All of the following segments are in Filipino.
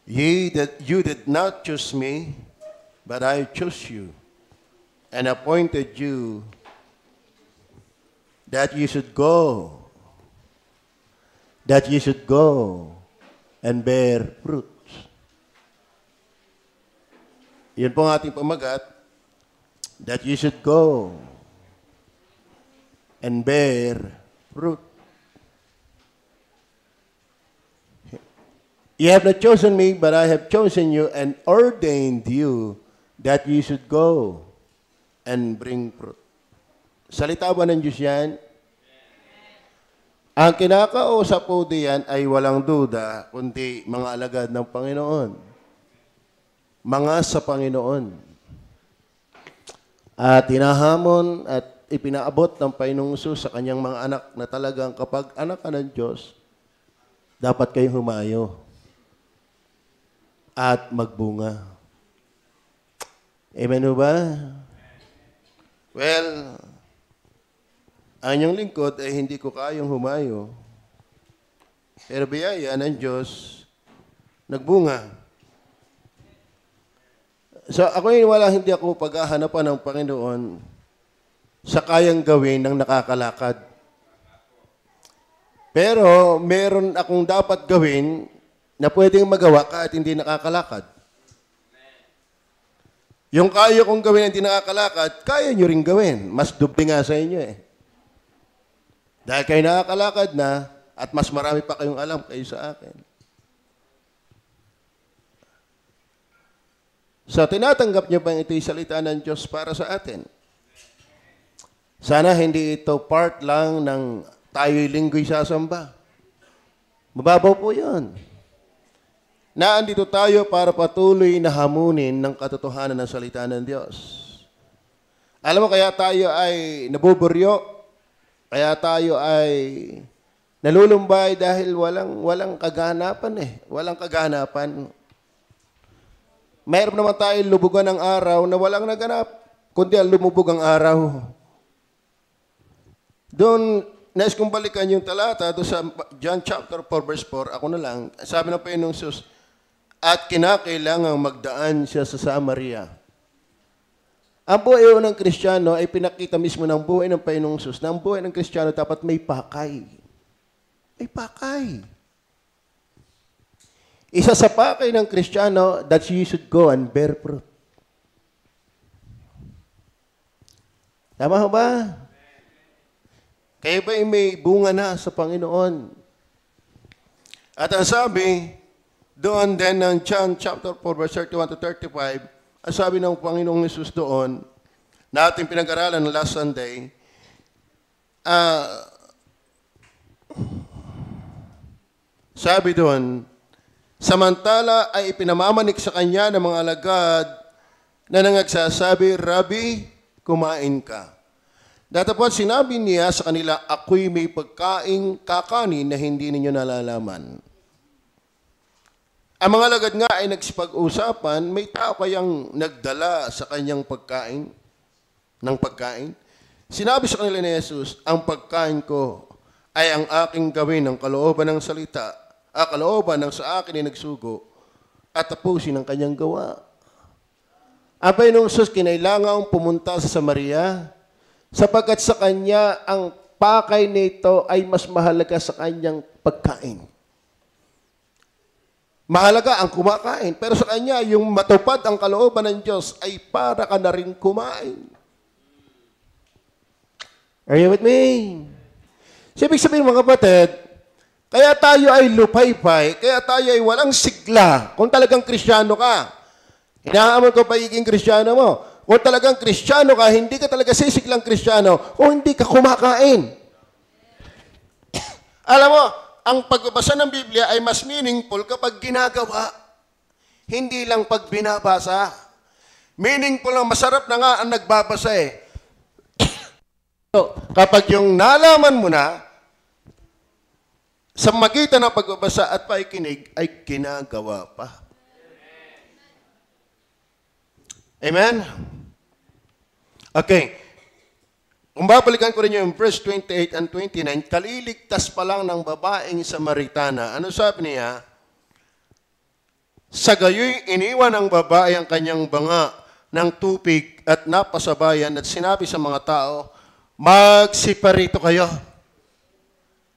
You did not choose me, but I chose you and appointed you that you should go and bear fruits. Yun po ang ating pamagat, that you should go and bear fruit. You have not chosen me, but I have chosen you and ordained you that you should go and bring fruit. Salita ba ng Diyos yan? Ang kinakausap po diyan ay walang duda, kundi mga alagad ng Panginoon. Mga sa Panginoon. At hinahamon at ipinaabot ng Panginoong Hesus sa kanyang mga anak na talagang kapag anak ka ng Diyos, dapat kayong humayo at magbunga. Amen o ba? Well, ang inyong lingkod ay hindi ko kayang humayo. Pero biyaya ng Diyos, nagbunga. So ako hindi ako paghahanapan ng Panginoon sa kayang gawin ng nakakalakad. Pero meron akong dapat gawin na pwedeng magawa kahit hindi nakakalakad. Yung kaya kong gawin na hindi nakakalakad, kaya nyo rin gawin. Mas doble nga sa inyo eh. Dahil kayo nakakalakad na at mas marami pa kayong alam kayo sa akin. So, tinatanggap niyo bang ito'y salita ng Diyos para sa atin? Sana hindi ito part lang ng tayo'y linggo'y sasamba. Mababaw po yun. Naandito tayo para patuloy na hamunin ng katotohanan ng salita ng Diyos. Alam mo, kaya tayo ay nabuburyo, kaya tayo ay nalulumbay dahil walang kaganapan eh. Walang kaganapan. Mayroon naman tayo lubugan ng araw na walang naganap, kundi ang lumubog ang araw. Doon, nais kong balikan yung talata doon sa John chapter 4 verse 4, ako na lang, sabi ng Panginoong Hesus, at kinakailangang magdaan siya sa Samaria. Ang buhay ng Kristiyano ay pinakita mismo ng buhay ng Panginoong Hesus na ang buhay ng Kristiyano dapat may pakay. May pakay. Isa sa pakay ng Kristiyano that you should go and bear fruit. Tama ba? Kayo ba may bunga na sa Panginoon? At ang sabi, doon din ng John chapter 4 verse 31 to 35, ang sabi ng Panginoong Hesus doon, na ating pinag-aralan ng last Sunday, sabi doon, samantala ay ipinamamanik sa kanya ng mga alagad na nangagsasabi, Rabbi, kumain ka. Datapot sinabi niya sa kanila, ako'y may pagkaing kakanin na hindi ninyo nalalaman. Ang mga alagad nga ay nagsipag-usapan, may tao kayang nagdala sa kanyang pagkain, ng pagkain. Sinabi sa kanila ni Jesus, ang pagkain ko ay ang aking gawin ng kalooban ng salita, kalooban ng sa akin ay nagsugo, at tapusin ang kanyang gawa. Ang Panginoong Hesus kinailangang pumunta sa Samaria, sapagkat sa kanya ang pakay nito ay mas mahalaga sa kanyang pagkain. Mahalaga ang kumakain. Pero sa kanya, yung matupad ang kalooban ng Diyos ay para ka na rin kumain. Are you with me? So, ibig sabihin mga kapatid, kaya tayo ay lupaypay, kaya tayo ay walang sigla kung talagang Kristiyano ka. Hinahamon ko pagiging Kristiyano mo. Kung talagang Kristiyano ka, hindi ka talaga sisiglang Kristiyano kung hindi ka kumakain. Alam mo, ang pagbabasa ng Biblia ay mas meaningful kapag ginagawa. Hindi lang pag binabasa. Meaningful lang, masarap na nga ang nagbabasa eh. So, kapag yung nalaman mo na, sa magitan ng pagbabasa at pakikinig, ay ginagawa pa. Amen? Okay. Kung babalikan ko rin yung verse 28 and 29, kaliligtas pa lang ng babaeng Samaritana. Ano sabi niya? Sa gayoy, iniwan ng babae ang kanyang banga ng tubig at napasabayan at sinabi sa mga tao, magsiparito kayo.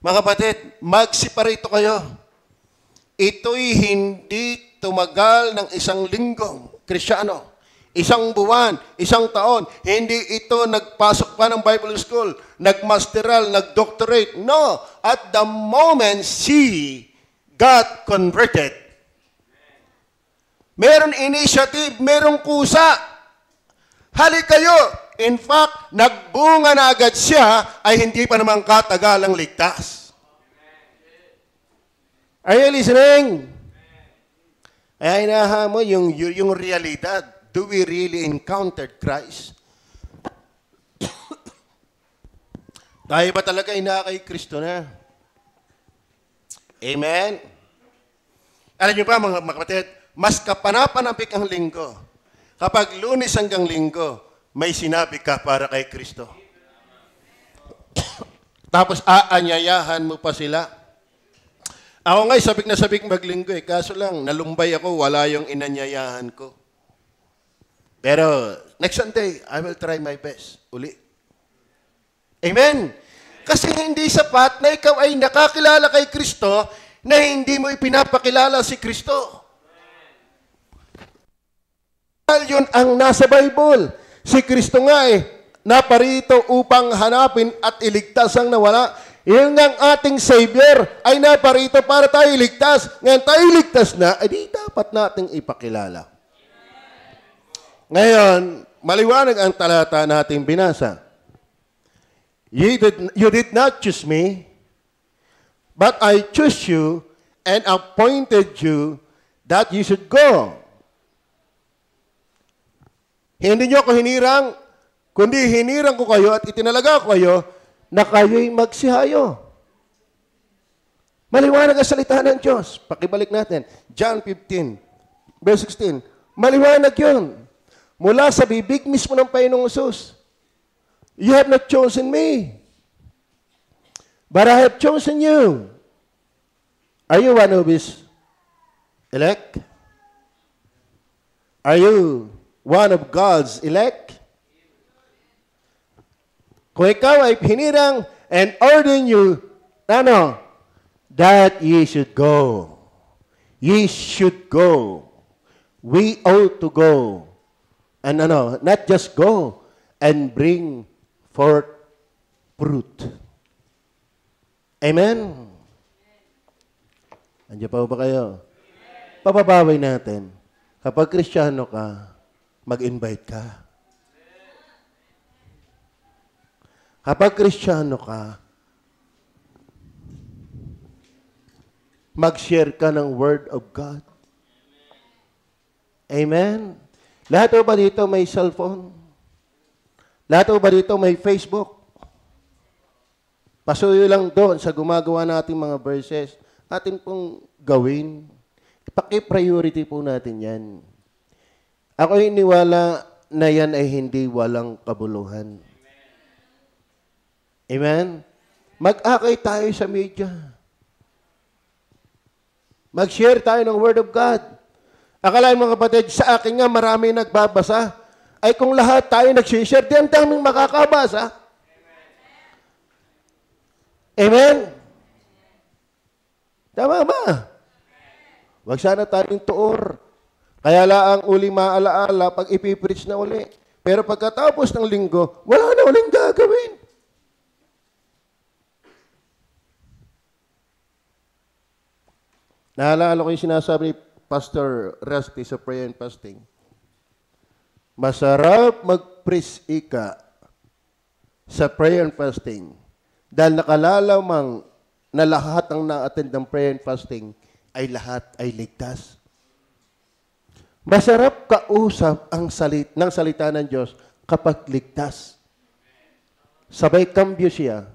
Mga kapatid, magsiparito kayo. Ito'y hindi tumagal ng isang linggo, Kristyano. Isang buwan, isang taon. Hindi ito nagpasok pa ng Bible school, nagmasteral, nagdoctorate. No. At the moment she got converted, meron initiative, merong kusa. Halik kayo. In fact, nagbunga na agad siya ay hindi pa naman katagalang ligtas. Are you listening? Ay inaha mo yung realidad. Do we really encounter Christ? Tayo ba talaga kay Kristo na? Amen? Alam niyo ba mga kapatid, mas kapanapanapik ang linggo. Kapag Lunes hanggang Linggo, may sinabi ka para kay Kristo. Tapos aanyayahan mo pa sila. Ako nga'y sabik na sabik maglinggo kaso lang, nalumbay ako, wala yung inanyayahan ko. Pero next Sunday, I will try my best. Uli. Amen? Kasi hindi sapat na ikaw ay nakakilala kay Kristo na hindi mo ipinapakilala si Kristo. Yun ang nasa Bible. Si Kristo nga naparito upang hanapin at iligtas ang nawala. Yung ang ating Savior ay naparito para tayo iligtas. Ngayon tayo iligtas na, di dapat nating ipakilala. Ngayon, maliwanag ang talata nating binasa. You did not choose me, but I chose you and appointed you that you should go. Hindi niyo ako hinirang, kundi hinirang ko kayo at itinalaga ko kayo na kayo'y magsihayo. Maliwanag ang salita ng Diyos. Pakibalik natin. John 15, verse 16. Maliwanag yun. Mula sa bibig mismo ng Panginoong Hesus. You have not chosen me, but I have chosen you. Are you one of His elect? Are you one of God's elect? Kung ikaw ay hinirang and ordain you, that ye should go. Ye should go. We ought to go. And not just go and bring forth fruit. Amen? Andiyan pa ba kayo? Papabaway natin. Kapag Kristiyano ka, mag-invite ka. Kapag Kristiyano ka, mag-share ka ng Word of God. Amen? Lahat ba dito may cellphone? Lahat ba dito may Facebook? Pasuyo lang doon sa gumagawa nating mga verses. Atin pong gawin. Paki-priority po natin yan. Ako iniwala na yan ay hindi walang kabuluhan. Amen? Mag-akay tayo sa media. Mag-share tayo ng Word of God. Akalain mga kapatid, sa akin nga marami nagbabasa. Ay kung lahat tayo nag-share, di ang daming makakabasa. Amen? Tama ba? Huwag sana tayong tuor. Kaya laang uli maalaala pag ipipreach na uli. Pero pagkatapos ng linggo, wala na uling gagawin. Naalala ko yung sinasabi ni Pastor Rusty sa prayer and fasting. Masarap mag-preach ika sa prayer and fasting dahil nakalalamang na lahat ang na-attend ng prayer and fasting ay lahat ay ligtas. Masarap kausap ang ng salita ng Diyos kapag ligtas. Sabay kambyo siya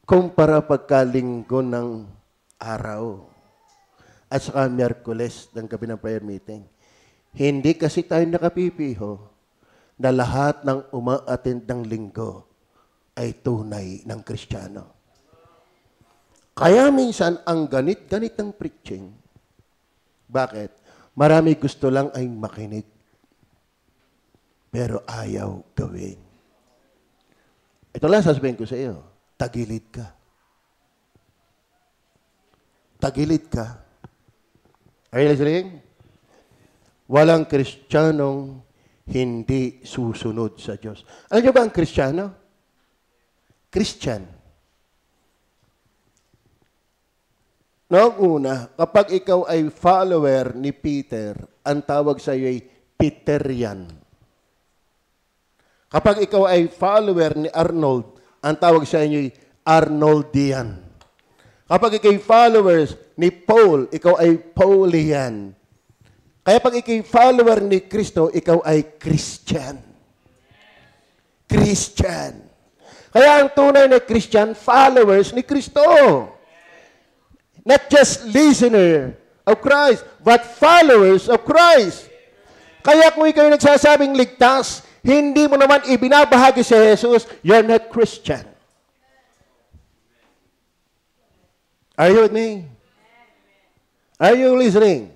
kumpara pagkalinggo ng araw at saka Miyerkules ng gabi ng prayer meeting. Hindi kasi tayo nakapipiho na lahat ng uma-attend ng linggo ay tunay ng Kristiyano. Kaya minsan ang ganit-ganit ng preaching, Bakit? Marami gusto lang ay makinig. Pero ayaw gawin. Ito lang sasabihin ko sa iyo. Tagilid ka. Tagilid ka. Are you listening? Walang Kristiyanong hindi susunod sa Diyos. Alam niyo ba ang Kristiyano? Christian. Noong una, kapag ikaw ay follower ni Peter, ang tawag sa iyo ay Peterian. Kapag ikaw ay follower ni Arnold, ang tawag sa inyo ay Arnoldian. Kapag ikaw ay followers ni Paul, ikaw ay Paulian. Kaya pag ikaw ay follower ni Kristo, ikaw ay Christian. Christian. Kaya ang tunay na Christian, followers ni Kristo. Not just listener of Christ, but followers of Christ. Kaya kung ikaw ay nagsasabing ligtas, hindi mo naman ibinabahagi si Jesus, you're not Christian. Are you with me? Are you listening?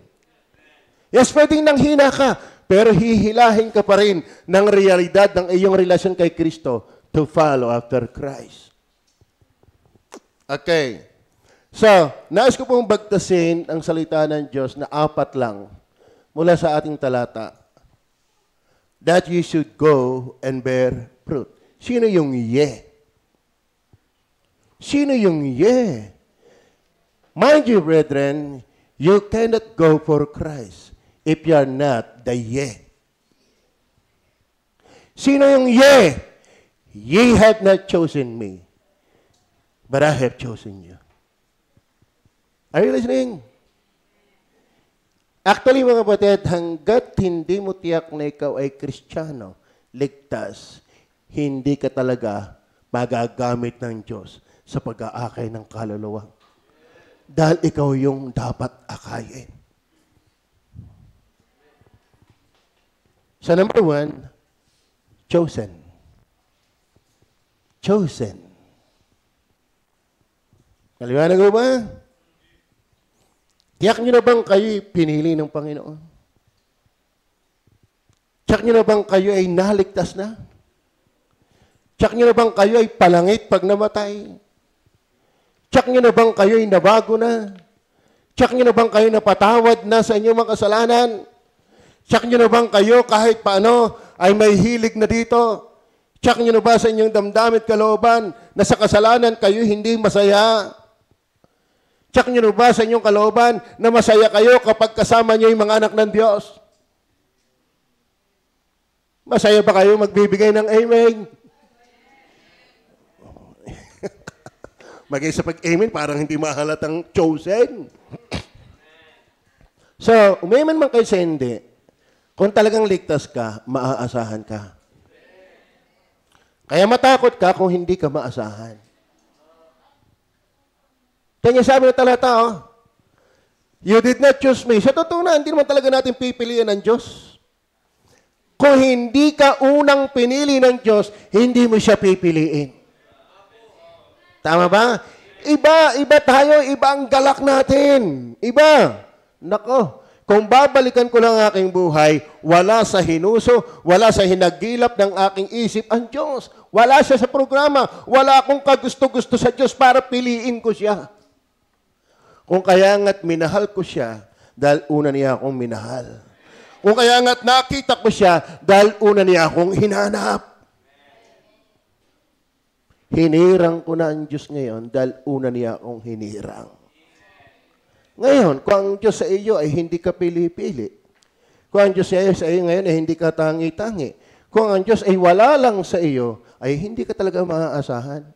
Yes, pwedeng nanghina ka, pero hihilahin ka pa rin ng realidad ng iyong relasyon kay Kristo to follow after Christ. Okay. So, nais ko pong bagtasin ang salita ng Diyos na 4 lang mula sa ating talata. That you should go and bear fruit. Sino yung ye? Sino yung ye? Mind you, brethren, you cannot go for Christ if you are not the ye. Sino yung ye? Ye have not chosen me, but I have chosen you. Are you listening? Actually, mga kapatid, hanggat hindi mo tiyak na ikaw ay Kristiyano, ligtas, hindi ka talaga magagamit ng Diyos sa pag-aakay ng kaluluwa. Dahil ikaw yung dapat akayin. So number 1, chosen. Chosen. Naliwanag mo ba? Tiyak nyo na bang kayo'y pinili ng Panginoon? Tiyak nyo na bang kayo ay naligtas na? Tiyak nyo na bang kayo ay palangit pag namatay? Tiyak nyo na bang kayo ay nabago na? Tiyak nyo na bang kayo napatawad na sa inyong mga kasalanan? Tiyak nyo na bang kayo kahit paano ay may hilig na dito? Tiyak nyo na ba sa inyong damdamit kalooban na sa kasalanan kayo hindi masaya? Tiyak nyo na ba sa inyong kalooban na masaya kayo kapag kasama nyo yung mga anak ng Diyos? Masaya ba kayo magbibigay ng amen? Magay sa pag-amen, parang hindi mahalatang chosen. So, umamen man kayo sa hindi, kung talagang ligtas ka, maaasahan ka. Kaya matakot ka kung hindi ka maasahan. Kaya sabi ng talata, you did not choose me. Sa totoo na, hindi naman talaga natin pipiliin ng Diyos. Kung hindi ka unang pinili ng Diyos, hindi mo siya pipiliin. Tama ba? Iba tayo, iba ang galak natin. Iba. Nako, kung babalikan ko lang aking buhay, wala sa hinuso, wala sa hinagilap ng aking isip ang Diyos. Wala siya sa programa. Wala akong kagusto-gusto sa Diyos para piliin ko siya. Kung kaya nga't minahal ko siya, dahil una niya akong minahal. Kung kaya nga't nakita ko siya, dahil una niya akong hinanap. Hinirang ko na ang Diyos ngayon dahil una niya akong hinirang. Ngayon, kung ang Diyos sa iyo ay hindi ka pili-pili, kung ang Diyos sa iyo ngayon ay hindi ka tangi-tangi, kung ang Diyos ay wala lang sa iyo, ay hindi ka talaga maaasahan.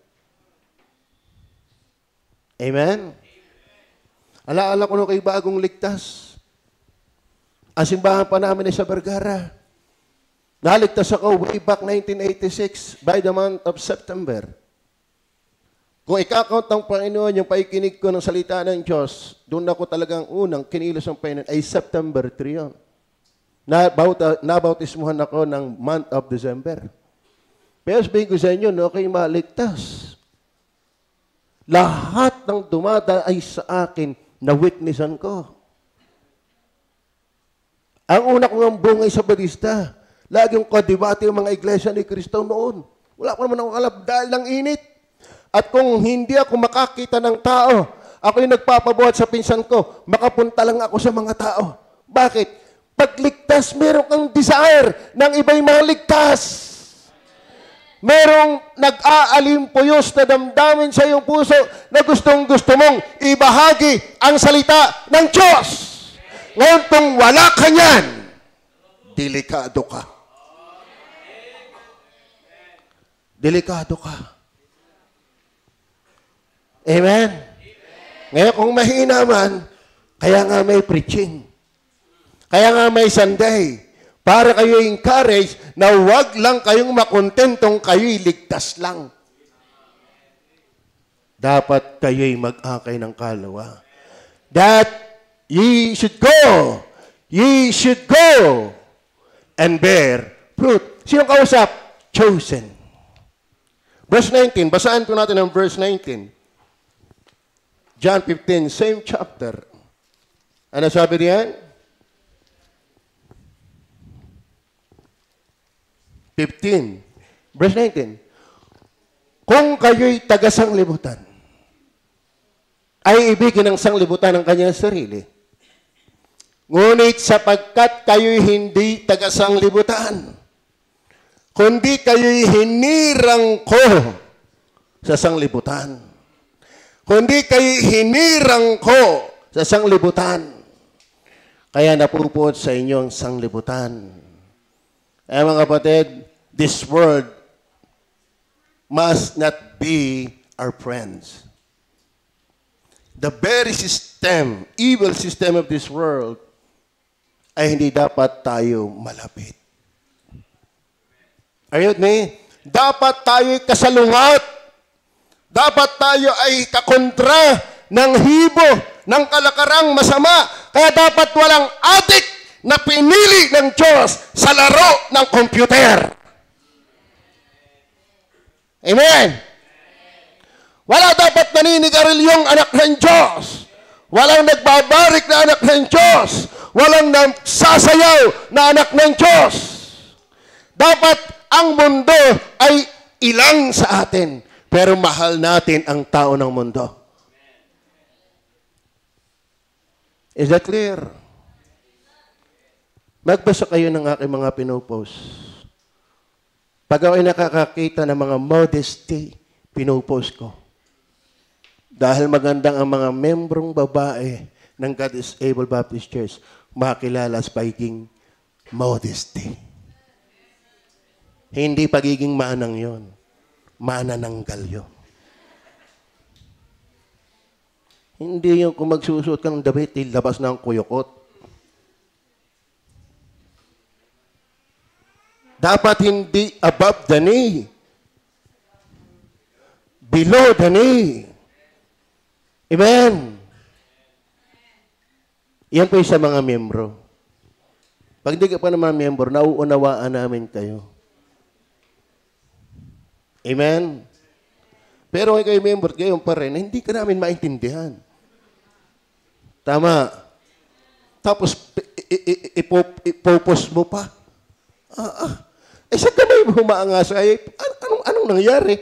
Amen? Alaala ko nung kay bagong ligtas. Ang simbahan pa namin ay sa Vergara. Naligtas ako way back 1986 by the month of September. Kung ikakount ng Panginoon yung paikinig ko ng salita ng Diyos, doon ako talagang unang kinilos ng Panginoon ay September 3 yun. Nabautismuhan ako ng month of December. Pero sabihin ko sa inyo, no, kayo maligtas. Lahat ng dumada ay sa akin na witnessan ko. Ang una kong bungay sa Batista, laging kadibati yung mga iglesia ni Cristo noon. Wala ko naman akong alam dahil ng init. At kung hindi ako makakita ng tao, ako yung nagpapabuhat sa pinsan ko, makapunta lang ako sa mga tao. Bakit? Pagligtas, meron kang desire ng iba'y mga ligtas. Merong nag-aalimpuyos na damdamin sa iyong puso na gustong-gusto mong ibahagi ang salita ng Diyos. Ngayon, kung wala ka niyan, delikado ka. Delikado ka. Amen? Ngayon, kung mahina man, kaya nga may preaching. Kaya nga may Sunday. Para kayo encourage na huwag lang kayong makontentong kayo'y ligtas lang. Dapat kayo'y mag-akay ng kaluluwa. That ye should go and bear fruit. Sino kausap? Chosen. Verse 19, basahin ko natin ang verse 19. John 15, same chapter. Ano sabi diyan? 15, verse 19. Kung kayo'y taga-sanglibutan, ay ibigin ng sanglibutan ng kanyang sarili. Ngunit sapagkat kayo'y hindi taga-sanglibutan, kundi kayo'y hinirang ko sa sanglibutan. Kundi kayo'y hinirang ko sa sanglibutan. Kaya napupuot sa inyong sanglibutan. Eh mga kapatid, this world must not be our friends. The very system, evil system of this world, ay hindi dapat tayo malapit. Are you with me? Dapat tayo'y kasalungat. Dapat tayo ay kakontra ng hibo, ng kalakarang masama. Kaya dapat walang adik na pinili ng Diyos sa laro ng computer. Amen? Wala dapat naninigarilyo anak ng Diyos. Walang nagbabarik na anak ng Diyos. Walang nagsasayaw na anak ng Diyos. Dapat ang mundo ay ilang sa atin, pero mahal natin ang tao ng mundo. Is that clear? Magbasa kayo ng aking mga pinopost. Pag ako'y nakakakita ng mga modesty, pinopost ko. Dahil magandang ang mga membrong babae ng God is Able Baptist Church makilala sa pagiging modesty. Hindi pagiging manang yon, manananggal yun. Hindi yung kung magsusuot ka ng damit, ilabas na ang kuyukot. Dapat hindi above the knee. Below the knee. Amen. Yan po yung sa mga membro. Pag di ka pa naman membro, nauunawaan namin kayo. Amen. Pero kung kayo member, kayo pa rin, hindi ka namin maintindihan. Tama. Tapos, ipopos mo pa. Sa kamay mo humaangas ay, anong nangyari?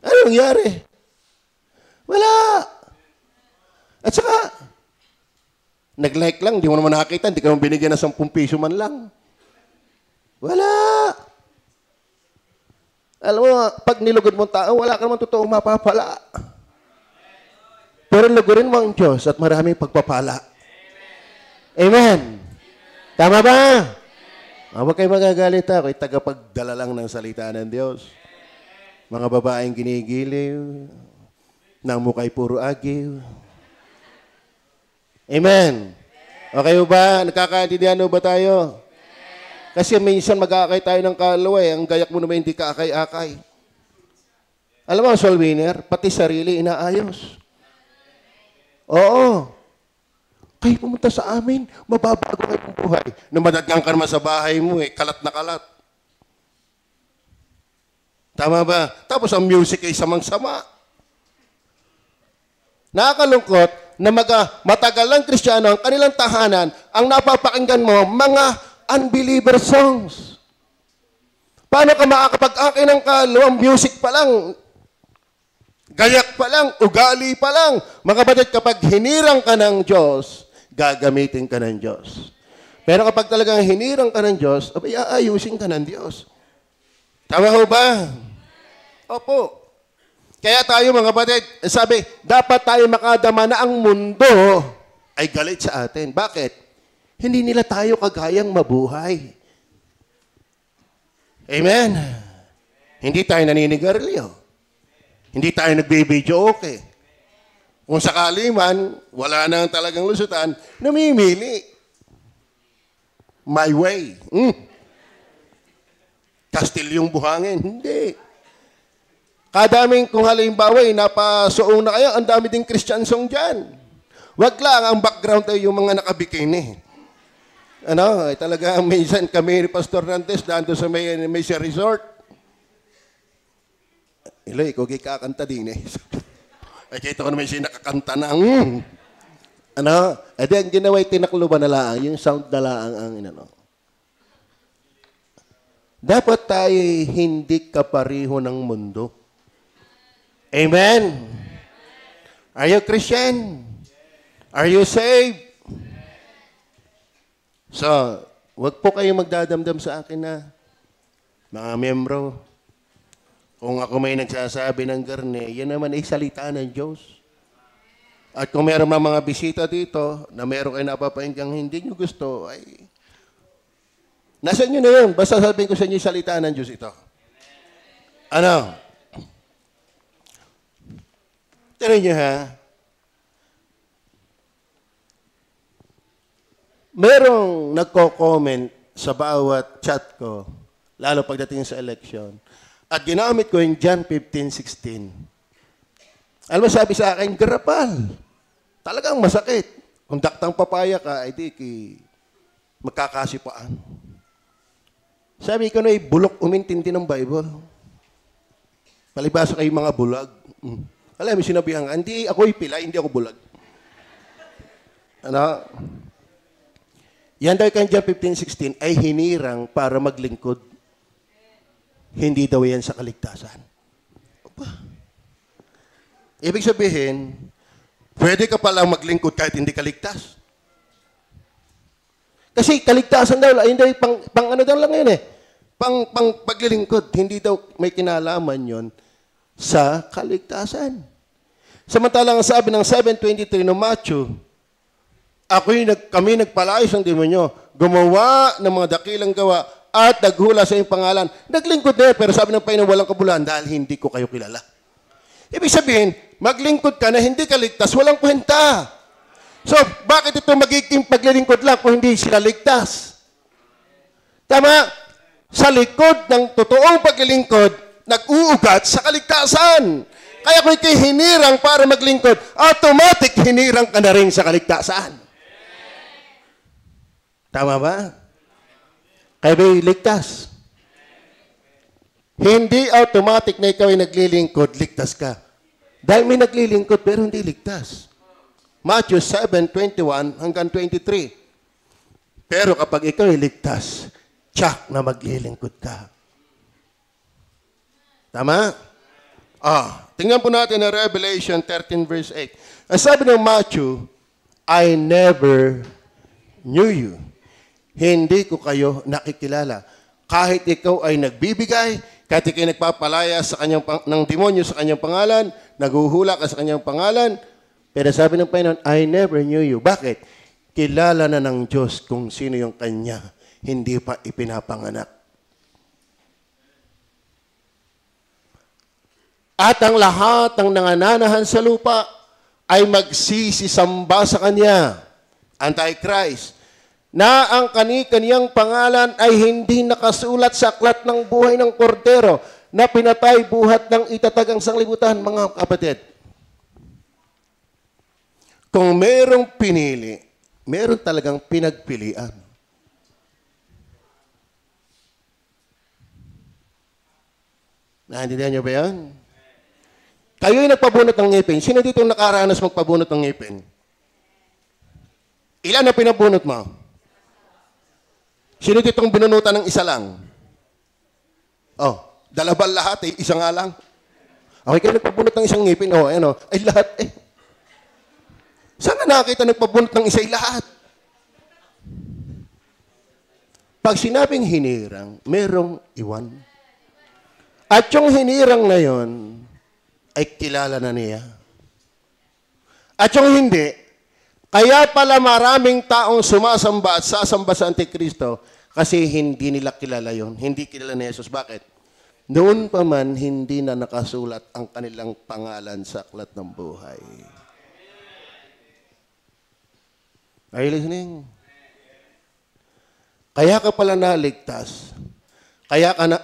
Anong nangyari? Wala. At saka, nag-like lang, di mo naman nakakita, hindi ka naman binigyan ng 10 piso man lang. Wala. Alam mo, pag nilugod mo tao, wala ka naman totoong mapapala. Pero lugurin mo ang Diyos at maraming pagpapala. Amen. Tama ba? Huwag kayo magagalit ha. Ako'y tagapagdala lang ng salita ng Diyos. Mga babaeng ginigiliw, ng mukha'y puro agiw. Amen. Okay ba? Nakakaintindihan ba tayo? Kasi minsan mag-aakay tayo ng kaluluwa ang gayak mo naman hindi ka-akay-akay. Alam mo, soul winner, pati sarili inaayos. Oo. Kayo pumunta sa amin, mababago kayo ng buhay. Namadagyan ka naman sa bahay mo kalat na kalat. Tama ba? Tapos ang music ay samang-sama. Nakakalungkot, na matagalang Kristiyano, ang kanilang tahanan, ang napapakinggan mo, mga unbeliever songs. Paano ka makakapag-akin ng kaluwang music pa lang, gayak pa lang, ugali pa lang. Mga kapatid, kapag hinirang ka ng Diyos, gagamitin ka ng Diyos. Pero kapag talagang hinirang ka ng Diyos, abay, aayusin ka ng Diyos. Tama ho ba? Opo. Kaya tayo mga kapatid, sabi, dapat tayo makadama na ang mundo ay galit sa atin. Bakit? Hindi nila tayo kagayang mabuhay. Amen? Hindi tayo naninigarilyo. Hindi tayo nagbibidyo okay. Kung sakali man, wala nang talagang lusutan, namimili. My way. Kastilyong buhangin. Hindi. Kadaming kung halimbawa, napasuong na kayo, ang dami ding Christian song dyan. Wag lang, ang background ay yung mga nakabikini. Talaga, minsan kami ni Pastor Nantes, daan sa may resort. Iloy, ikaw kakanta din eh. Ay, kita ko naman siya nakakanta na. Ang ginawa yung tinakluban na lang, yung sound na lang ang Dapat tayo hindi kapariho ng mundo. Amen? Are you Christian? Are you saved? So, wag po kayo magdadamdam sa akin na, mga miyembro, kung ako may nagsasabi ng garne, yan naman ay salita ng Diyos. At kung meron mga bisita dito, na meron kayo napapahinggang hindi nyo gusto, ay, nasa nyo na yun. Basta sabihin ko sa inyo, salita ng Diyos ito. Tira nyo ha, merong nagko-comment sa bawat chat ko, lalo pagdating sa election, at ginamit ko yung John 15:16. Alam mo, sabi sa akin, garapal. Talagang masakit. Kung daktang papaya ka, ay di magkakasipaan. Sabi ko na, bulok umintindi ng Bible. Palibasa kayo mga bulag. Alam mo, sinabihan ka, hindi ako'y pilay, hindi ako bulag. Yan daw kang John 15:16 ay hinirang para maglingkod. Hindi daw yan sa kaligtasan. Opa. Ibig sabihin, pwede ka palang maglingkod kahit hindi kaligtas. Kasi kaligtasan daw, hindi pang ano daw lang yun eh. Pang paglilingkod, hindi daw may kinalaman yon sa kaligtasan. Samantalang sabi ng 7:23 ng Matthew, kami nagpalayas ng demonyo, gumawa ng mga dakilang gawa, at naghula sa iyong pangalan. Naglingkod na pero sabi ng Panginoon, walang kabuluhan dahil hindi ko kayo kilala. Ibig sabihin, maglingkod ka na hindi kaligtas, walang kwenta. So, bakit ito magiging paglilingkod lang kung hindi sila ligtas? Tama? Sa likod ng totoong paglilingkod, nag-uugat sa kaligtasan. Kaya kung ikay hinirang para maglingkod, automatic hinirang ka na rin sa kaligtasan. Tama ba? Kaya ba'y ligtas? Hindi automatic na ikaw ay naglilingkod, ligtas ka. Dahil may naglilingkod pero hindi ligtas. Matthew 7:21 hanggang 23. Pero kapag ikaw ay ligtas, tsak na maglilingkod ka. Tama? Tingnan po natin ang Revelation 13 verse 8. Ang sabi ng Matthew, I never knew you. Hindi ko kayo nakikilala. Kahit ikaw ay nagbibigay, kahit ikaw ay nagpapalaya sa ng demonyo sa kanyang pangalan, naghuhula ka sa kanyang pangalan, pero sabi ng Panginoon, I never knew you. Bakit? Kilala na ng Diyos kung sino yung kanya, hindi pa ipinapanganak. At ang lahat ng nangananahan sa lupa ay magsisisamba sa Kanya, Antichrist, na ang kani-kaniyang pangalan ay hindi nakasulat sa aklat ng buhay ng Kordero na pinatay buhat ng itatagang sanglibutan, mga kapatid. Kung merong pinili, meron talagang pinagpilian. Naintindihan niyo ba yan? Kayo'y nagpabunot ng ngipin. Sino dito nakaranas magpabunot ng ngipin? Ilan na pinabunot mo? Sino ditong binunutan ng isa lang? Oh, dalabal lahat eh, isa nga lang. Okay, kayo nagpabunot ng isang ngipin, oh, ayan, oh, ay lahat eh. Saan na nakita nagpabunot ng isa ay lahat? Pag sinabing hinirang, merong iwan. At yung hinirang na yon ay kilala na niya. At yung hindi, kaya pala maraming taong sumasamba at sasamba sa Antikristo kasi hindi nila kilala yon. Hindi kilala ni Jesus. Bakit? Noon pa man, hindi na nakasulat ang kanilang pangalan sa aklat ng buhay. Are you listening? Kaya ka pala naligtas. Kaya ka na...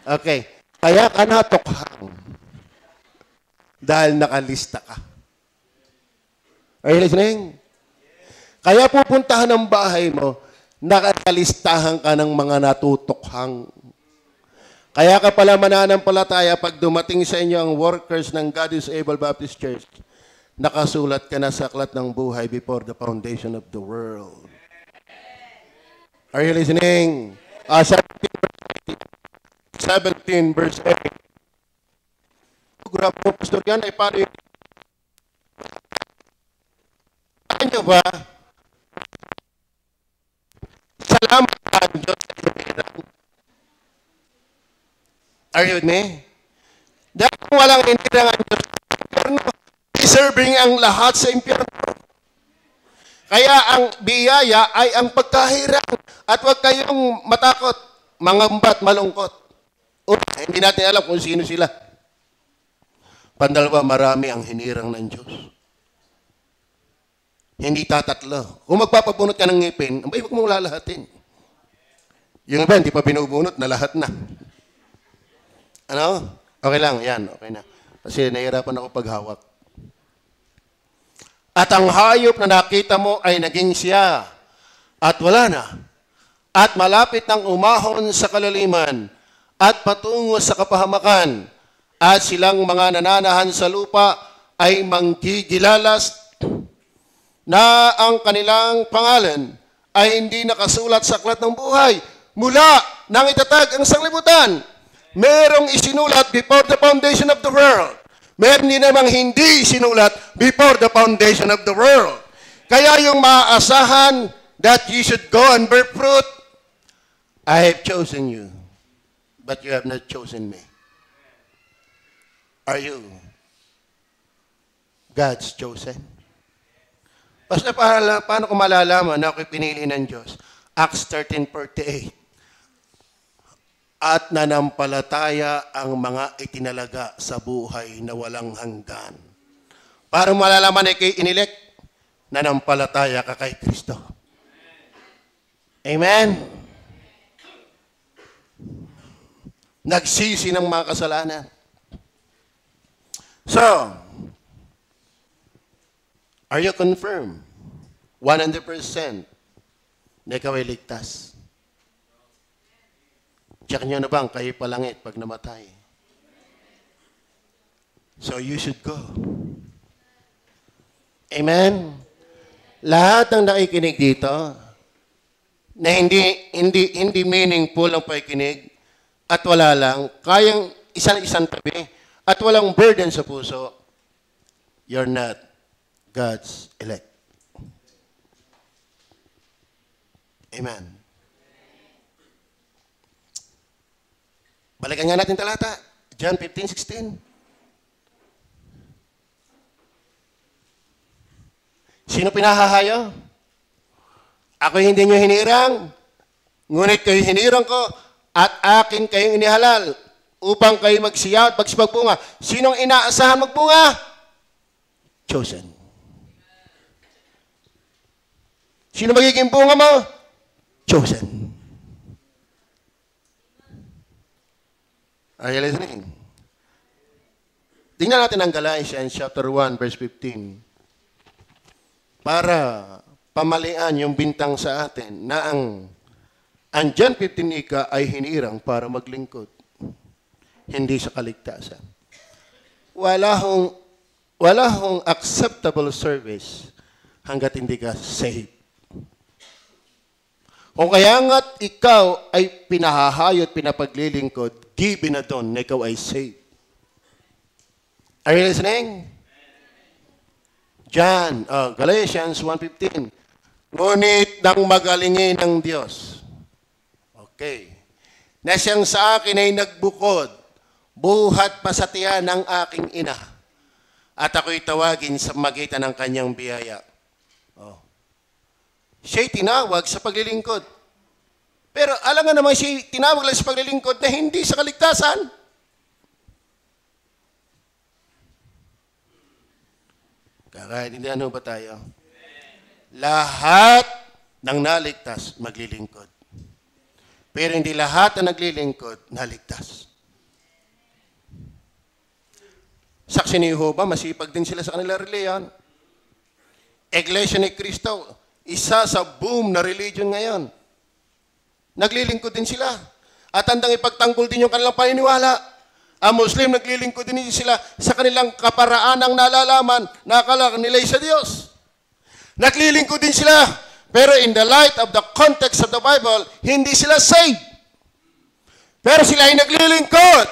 Okay. Kaya ka natukhang. Dahil nakalista ka. Are you listening? Kaya pupuntahan ng bahay mo, nakalistahan ka ng mga natutukhang. Kaya ka pala mananampalataya pag dumating sa inyo ang workers ng God is Able Baptist Church, nakasulat ka na sa aklat ng buhay before the foundation of the world. Are you listening? 17 verse 8. Grabe po, Pastor, yan ay paano yung... Ano ba? Salamat sa Diyos. Are you with me? Dahil kung walang intirang ang Diyos, deserving ang lahat sa impyerno. Kaya ang biyaya ay ang pagkahirang. At huwag kayong matakot, mangambat, malungkot. Hindi natin alam kung sino sila. Pandalawa, marami ang hinirang ng Diyos. Hindi tatatlo. Kung magpapabunot ka ng ngipin, abay, huwag mong lalahatin. Yung iba, hindi pa binubunot, na lahat na. Ano? Okay lang, yan, okay na. Kasi nahihirapan ako paghawak. At ang hayop na nakita mo ay naging siya. At wala na. At malapit nang umahon sa kalaliman at patungo sa kapahamakan. At silang mga nananahan sa lupa ay manggigilalas na ang kanilang pangalan ay hindi nakasulat sa aklat ng buhay. Mula nang itatag ang sanglibutan, merong isinulat before the foundation of the world. Meron din namang hindi sinulat before the foundation of the world. Kaya yung maaasahan that you should go and bear fruit, I have chosen you, but you have not chosen me. Are you God's chosen? Basta paano ko malalaman na ako'y pinili ng Diyos? Acts 13:48. At nanampalataya ang mga itinalaga sa buhay na walang hanggan. Para malalaman na kay inilek, nanampalataya ka kay Kristo. Amen? Nagsisi ng mga kasalanan. So, are you confirmed? 100% na ikaw ay ligtas. Check nyo na bang kayo palangit pag namatay? So you should go. Amen? Lahat ng nakikinig dito, na hindi meaningful ang pakikinig, at wala lang, kayang isang tabi, at walang burden sa puso, you're not God's elect. Amen. Balikan nga natin talata. John 15:16. Sino pinahahayo? Ako hindi nyo hinirang, ngunit kayo hinirang ko, at akin kayong inihalal, upang kayo magsiya at magbunga. Sinong inaasahan magbunga? Chosen. Sino magiging bunga mo? Chosen. Are you listening? Tingnan natin ang Galatians chapter 1 verse 15. Para pamalian yung bintang sa atin na ang John 15 ika ay hinirang para maglingkod. Hindi sa kaligtasan. Wala hong acceptable service hanggat hindi ka saved. Kung kaya nga't ikaw ay pinahahayot, pinapaglilingkod, given na doon na ikaw ay saved. Are you listening? John, Galatians 1:15. Ngunit nang magalingin ng Diyos. Okay. Na siyang sa akin ay nagbukod, buhat pa sa tiyan ng aking ina. At ako'y tawagin sa magitan ng kanyang biyaya. Oh. Siya'y tinawag sa paglilingkod. Pero alam nga naman siya'y tinawag lang sa paglilingkod na hindi sa kaligtasan. Kakaintindihan ba tayo? Lahat ng naligtas maglilingkod. Pero hindi lahat na naglilingkod naligtas. Saksi ni Jehovah, masipag din sila sa kanila reliyon. Iglesia ni Cristo, isa sa boom na religion ngayon. Naglilingkod din sila. At handang ipagtanggol din yung kanilang paniniwala. Ang Muslim, naglilingkod din sila sa kanilang kaparaan ng nalalaman na akala nila sa Diyos. Naglilingkod din sila. Pero in the light of the context of the Bible, hindi sila saved. Pero sila ay naglilingkod.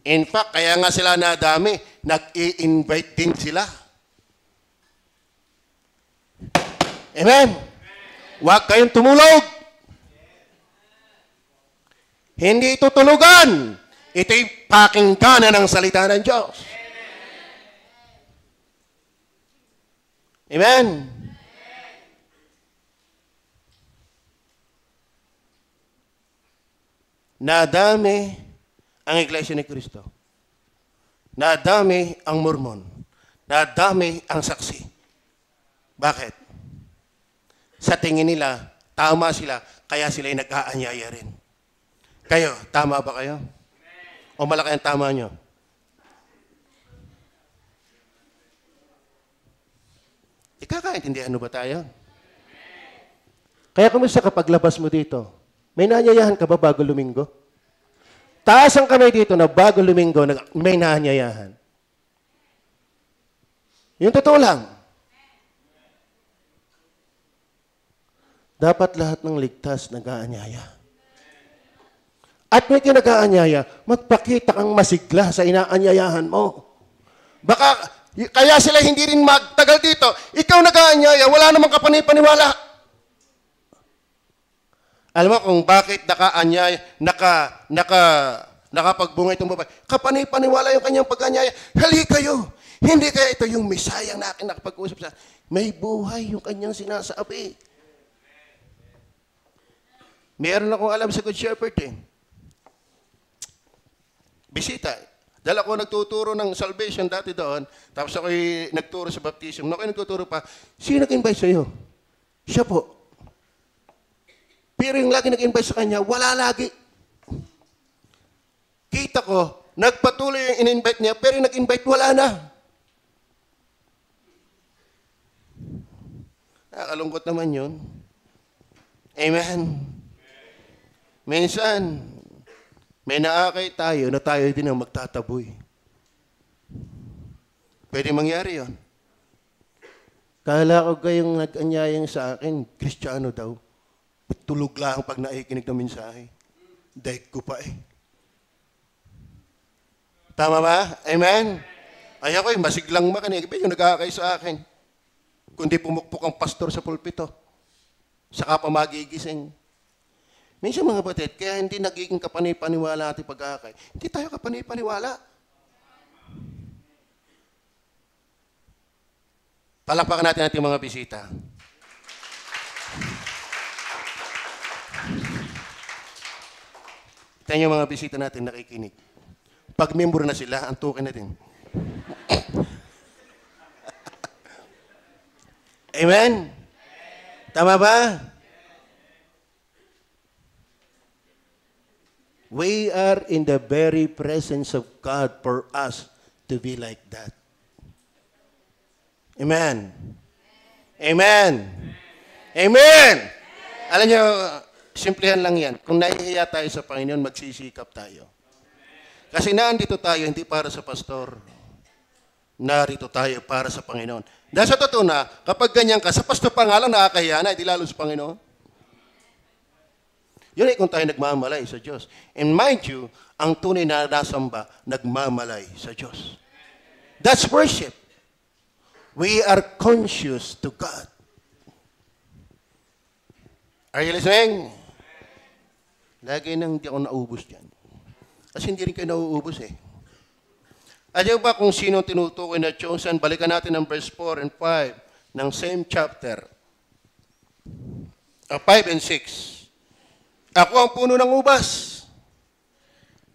In fact, kaya nga sila nadami, nag-i-invite din sila. Amen? Huwag kayong tumulog. Hindi ito tulugan. Ito'y pakingganan ng salita ng Diyos. Amen? Nadami ang Iglesia ni Cristo. Nadami ang Mormon. Nadami ang saksi. Bakit? Sa tingin nila, tama sila, kaya sila'y nag-aanyaya rin. Kayo, tama ba kayo? O malaki ang tama nyo? Ikakaintindihan ba tayo? Kaya kumusta kapag labas mo dito? May naanyayahan ka ba bago luminggo? Taas ang kamay dito na bago luminggo, may naanyayahan. Yung totoo lang. Dapat lahat ng ligtas nag-aanyaya. At may kinag-aanyaya, magpakita kang masigla sa inaanyayahan mo. Baka, kaya sila hindi rin magtagal dito. Ikaw nag-aanyaya, wala namang kapanipaniwala. Alam mo kung bakit nakapagbunga itong babae? Kapanipaniwala yung kanyang pag-aanyaya. Hali kayo. Hindi kaya ito yung misayang na akin nakapag-usap sa. May buhay yung kanyang sinasabi. Meron akong alam sa Good Shepherd eh. Bisita. Dahil ako nagtuturo ng salvation dati doon, tapos ako'y nagturo sa baptism. Ako'y nagtuturo pa, sino nag-invite sa'yo? Siya po. Pero yung lagi nag-invite sa kanya, wala lagi. Kita ko, nagpatuloy yung in-invite niya, pero yung nag-invite, wala na. Nakakalungkot naman yun. Amen. Minsan, may naakay tayo na tayo din ang magtataboy. Pwede mangyari yon. Kala ko kayong nag-anyayang sa akin, Kristiyano daw. Tulog lang pag naikinig ng mensahe. Daig ko pa eh. Tama ba? Amen? Ay ako'y masiglang makinig. Yung nag-aakay sa akin. Kundi pumukpok ang pastor sa pulpito. Saka pa magigising. Minsan mga batid, kaya hindi nagiging kapanipaniwala ating pag-aakay. Hindi tayo kapanipaniwala. Palakpakan natin ating mga bisita. Tingnan yung mga bisita natin nakikinig. Pag member na sila, antukin natin. Amen? Tama ba? We are in the very presence of God for us to be like that. Amen. Amen. Amen. Alam niyo, simplihan lang yan. Kung nahihiya tayo sa Panginoon, magsisikap tayo. Kasi nandito tayo, hindi para sa pastor. narito tayo para sa Panginoon. Dahil sa totoo na, kapag ganyan ka, sa pasto pa nga lang nakakahiya na, di lalo sa Panginoon. Yun ay kung tayo nagmamalay sa Diyos. And mind you, ang tunay na nasamba, nagmamalay sa Diyos. That's worship. We are conscious to God. Are you listening? Lagi nang hindi ako naubos dyan. Kasi hindi rin kayo nauubos eh. Alam ba kung sino tinutukoy na chosen? Balikan natin ang verse 4 and 5 ng same chapter. 5 and 6. Ako ang puno ng ubas.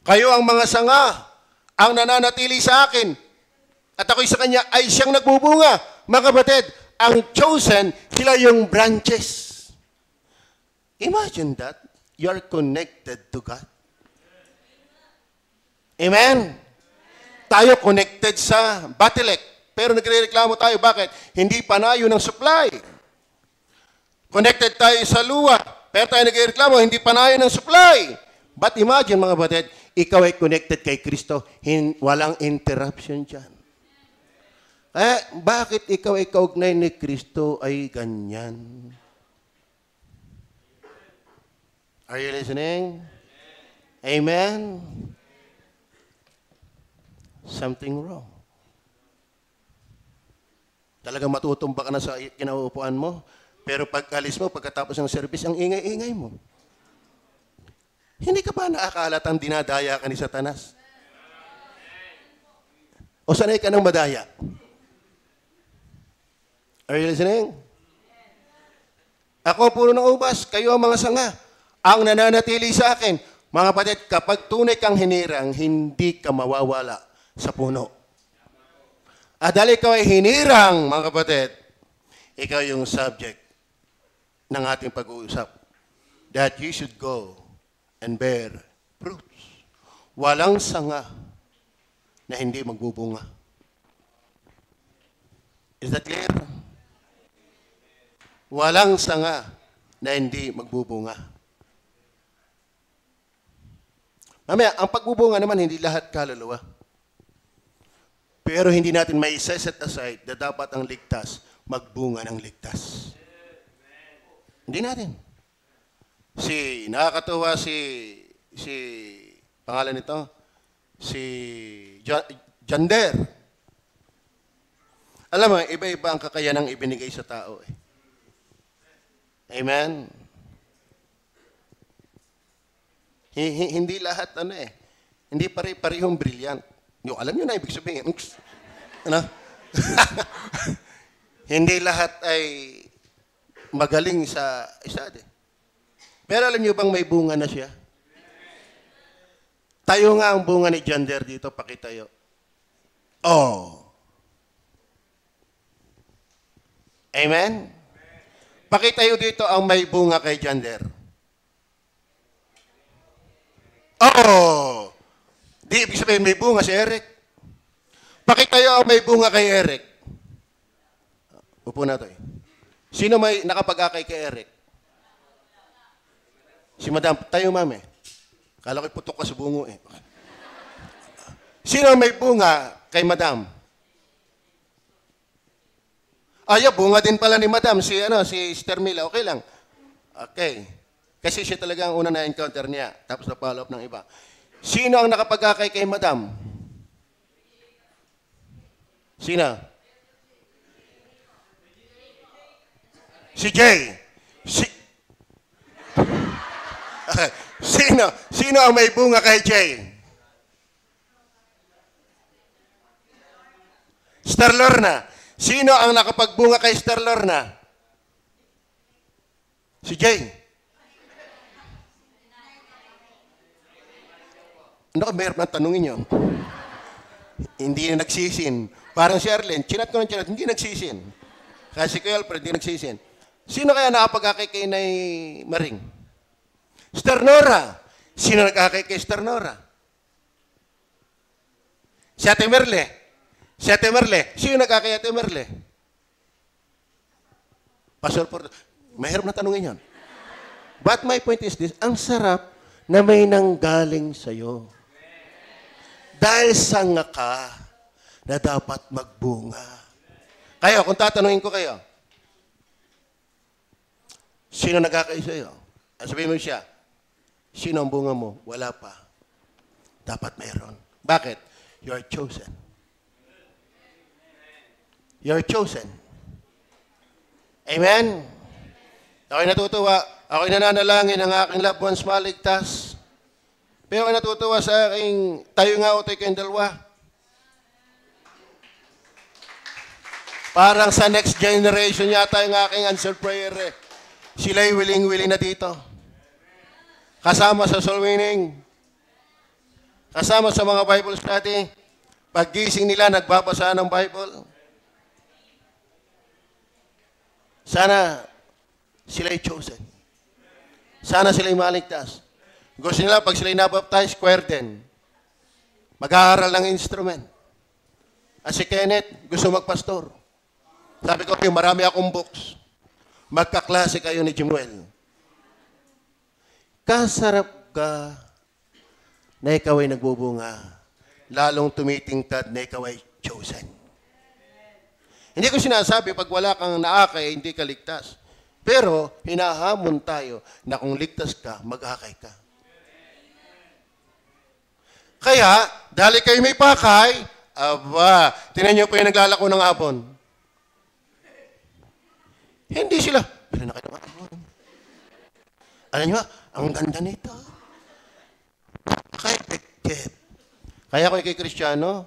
Kayo ang mga sanga, ang nananatili sa akin. At ako'y sa kanya ay siyang nagbubunga. Mga kapatid, ang chosen, sila yung branches. Imagine that. You are connected to God. Amen? Tayo connected sa Batilek. Pero nagrereklamo tayo. Bakit? Hindi panayo ng supply. Connected tayo sa luwa. Pero tayo nagrereklamo, hindi panayo ng supply. But imagine mga batid, ikaw ay connected kay Kristo. Walang interruption dyan. Bakit ikaw ay kaugnay ni Kristo ay ganyan? Are you listening? Amen? Something wrong. Talagang matutumba ka na sa kinauupuan mo, pero pag alis mo, pagkatapos ng service, ang ingay-ingay mo. Hindi ka ba nakakalatang dinadaya ka ni Satanas? O sanay ka ng madaya? Are you listening? Ako puno ng ubas, kayo ang mga sanga, ang nananatili sa akin. Mga kapatid, kapag tunay kang hinirang, hindi ka mawawala sa puno. At dahil ikaw ay hinirang, mga kapatid, ikaw yung subject ng ating pag-uusap. That you should go and bear fruits. Walang sanga na hindi magbubunga. Is that clear? Walang sanga na hindi magbubunga. Mamaya, ang pagbubunga naman, hindi lahat kaluluwa. Pero hindi natin may set aside na dapat ang ligtas magbunga ng ligtas. Hindi natin. Nakakatuwa si pangalan nito, si Jander. Alam mo, iba-iba ang kakayanang ibinigay sa tao eh. Amen? Hindi lahat hindi pare-parehong brilliant. Yung alam nyo na ibig sabihin. Ano? Hindi lahat ay magaling sa isa. Pero alam nyo bang may bunga na siya? Tayo nga ang bunga ni Jander dito, pakitayo. Oh. Amen? Pakitayo dito ang may bunga kay Jander. Oh. Di ibig sabihin may bunga si Eric. Pakitayo ang may bunga kay Eric. Upo na to eh. Sino may nakapag-akay kay Eric? Si Madam. Tayo, ma'am eh. Kala ko'y putok ka sa bungo eh. Sino may bunga kay Madam? Bunga din pala ni Madam. Si Sister Mila. Okay lang. Okay. Kasi siya talaga ang una na-encounter niya. Tapos na-follow up ng iba. Sino ang nakapag-akay kay Madam? Sino? Si Jay. Sino ang may bunga kay Jay? Star Lorna. Sino ang nakapagbunga kay Star Lorna? Si Jay. Ano ka, mayroon na tanungin nyo? Hindi na nagsisin. Parang si Arlen, chinat ko ng chinat, hindi nagsisin. Kasi si Alfred, hindi nagsisin. Sino kaya nakapag-akay kay Nay Maring? Star Nora. Sino nag-akay kay Star Nora? Si Ate Merle. Si Ate Merle. Sino nag-akay Ate Merle? Pastor Porto. Mahirap na tanungin yun. But my point is this, ang sarap na may nanggaling sa'yo. Dahil sanga ka, na dapat magbunga. Kayo, kung tatanungin ko kayo, sino nagkakay sa'yo? Sabihin mo siya, sino ang bunga mo? Wala pa. Dapat mayroon. Bakit? You're chosen. You're chosen. Amen? Ako'y natutuwa. Ako'y nananalangin ang aking loved ones maligtas. Pero ako'y natutuwa sa aking tayo nga o tayo kayong dalawa. Parang sa next generation yata yung aking answer prayer. Sila'y willing-willing na dito. Kasama sa soul winning. Kasama sa mga Bible study. Paggising nila, nagbabasa ng Bible. Sana sila'y chosen. Sana sila'y maligtas. Gusto nila, pag sila'y nabaptize, square din. Mag-aaral ng instrument. At si Kenneth, gusto magpastor. Sabi ko, marami akong books. Magkaklase kayo ni Jimuel. Kasarap ka na ikaw ay nagbubunga. Lalong tumitingkad na ikaw ay chosen. Hindi ko sinasabi, pag wala kang naakay, hindi ka ligtas. Pero, hinahamon tayo na kung ligtas ka, mag-akay ka. Kaya, dahil kayo may pakay, aba, tinan niyo po yung naglalako ng hapon. Hindi sila, bila na kayo ng hapon. Alam niyo, ang ganda nito. Kaya ko kay Kristiyano,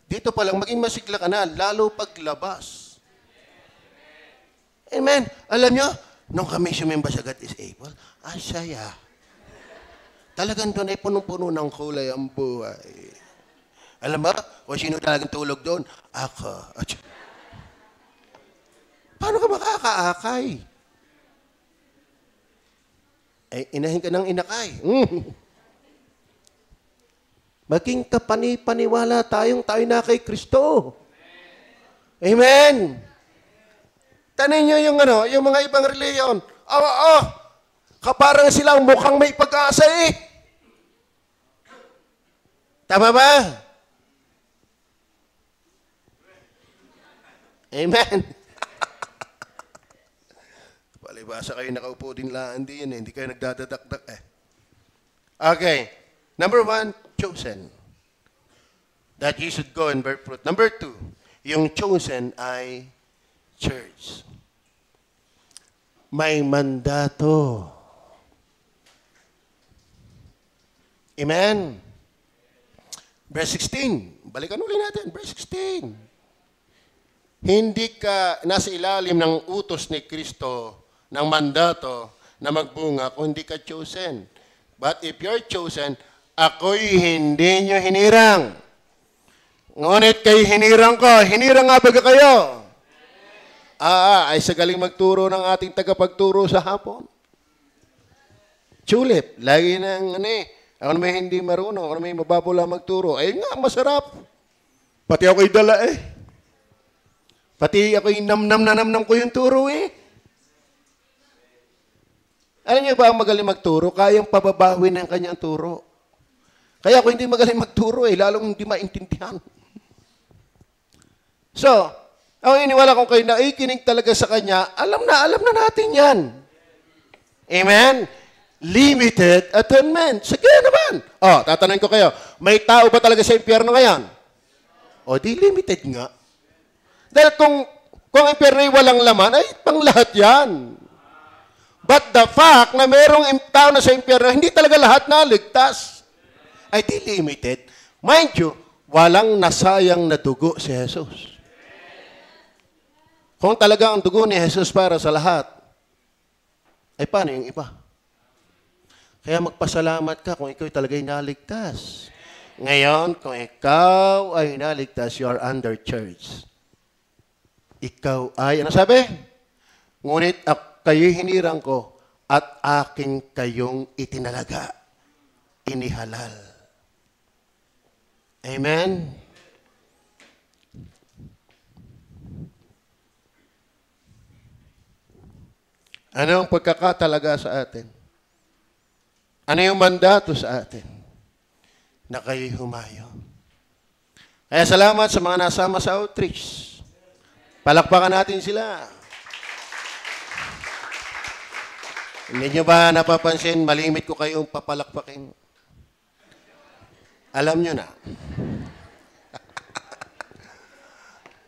dito pa lang, maging masigla ka na, lalo paglabas. Amen. Alam nyo, nung kami sumimba sa God is able, ang saya. Talagang doon ay punong-puno ng kulay ang buhay. Alam mo, kung sino talagang tulog doon? Ako. Paano ka makakaakay? Ay, inahin ka ng inakay. Maging kapani-paniwala tayo na kay Kristo. Amen. Tanin nyo yung mga ibang reliyon. Kaparang silang mukhang may pag-asa eh. Tama ba? Amen. Palibasa kayo nakaupo din laan din eh. Hindi kayo nagdadadakdak eh. Okay. Number 1, chosen. That you should go and bear fruit. Number 2, yung chosen ay church. May mandato. Amen. Verse 16. Balikan ulit natin. Verse 16. Hindi ka nasa ilalim ng utos ni Kristo, ng mandato na magbunga kung hindi ka chosen. But if you're chosen, ako'y hindi nyo hinirang. Ngunit kayo hinirang ko. Hinirang nga baga kayo? Ay sa galing magturo ng ating tagapagturo sa hapon. Tulip. Lagi ng ako naman hindi marunong. Ako naman mababula magturo. Ay nga, masarap. Pati ako'y dala eh. Pati ako'y namnam ko yung turo eh. Alam niyo ba ang magaling magturo? Kayang pababawin ng kanyang turo. Kaya ako hindi magaling magturo eh, lalong hindi maintindihan. So, ako iniwala kung kayo naikinig talaga sa kanya, alam na natin yan. Amen? Limited atonement. Sige naman. Tatanungin ko kayo, may tao ba talaga sa impyerno ngayon? Di limited nga. Dahil kung ang impyerno ay walang laman, ay pang lahat yan. But the fact na mayroong tao na sa impyerno, hindi talaga lahat na ligtas. Ay di limited. Mind you, walang nasayang na dugo si Jesus. Kung talaga ang dugo ni Jesus para sa lahat, ay paano yung iba? Kaya magpasalamat ka kung ikaw talaga'y naligtas. Ngayon, kung ikaw ay naligtas, you are under church. Ikaw ay, ano sabi? Ngunit kayo'y hinirang ko at aking kayong itinalaga, inihalal. Amen? Ano ang pagkakatalaga sa atin? Ano yung mandato sa atin? Na kayo'y humayo. Kaya salamat sa mga nasama sa outreach. Palakpakan natin sila. Hindi nyo ba napapansin, malimit ko kayong papalakpakin? Alam nyo na.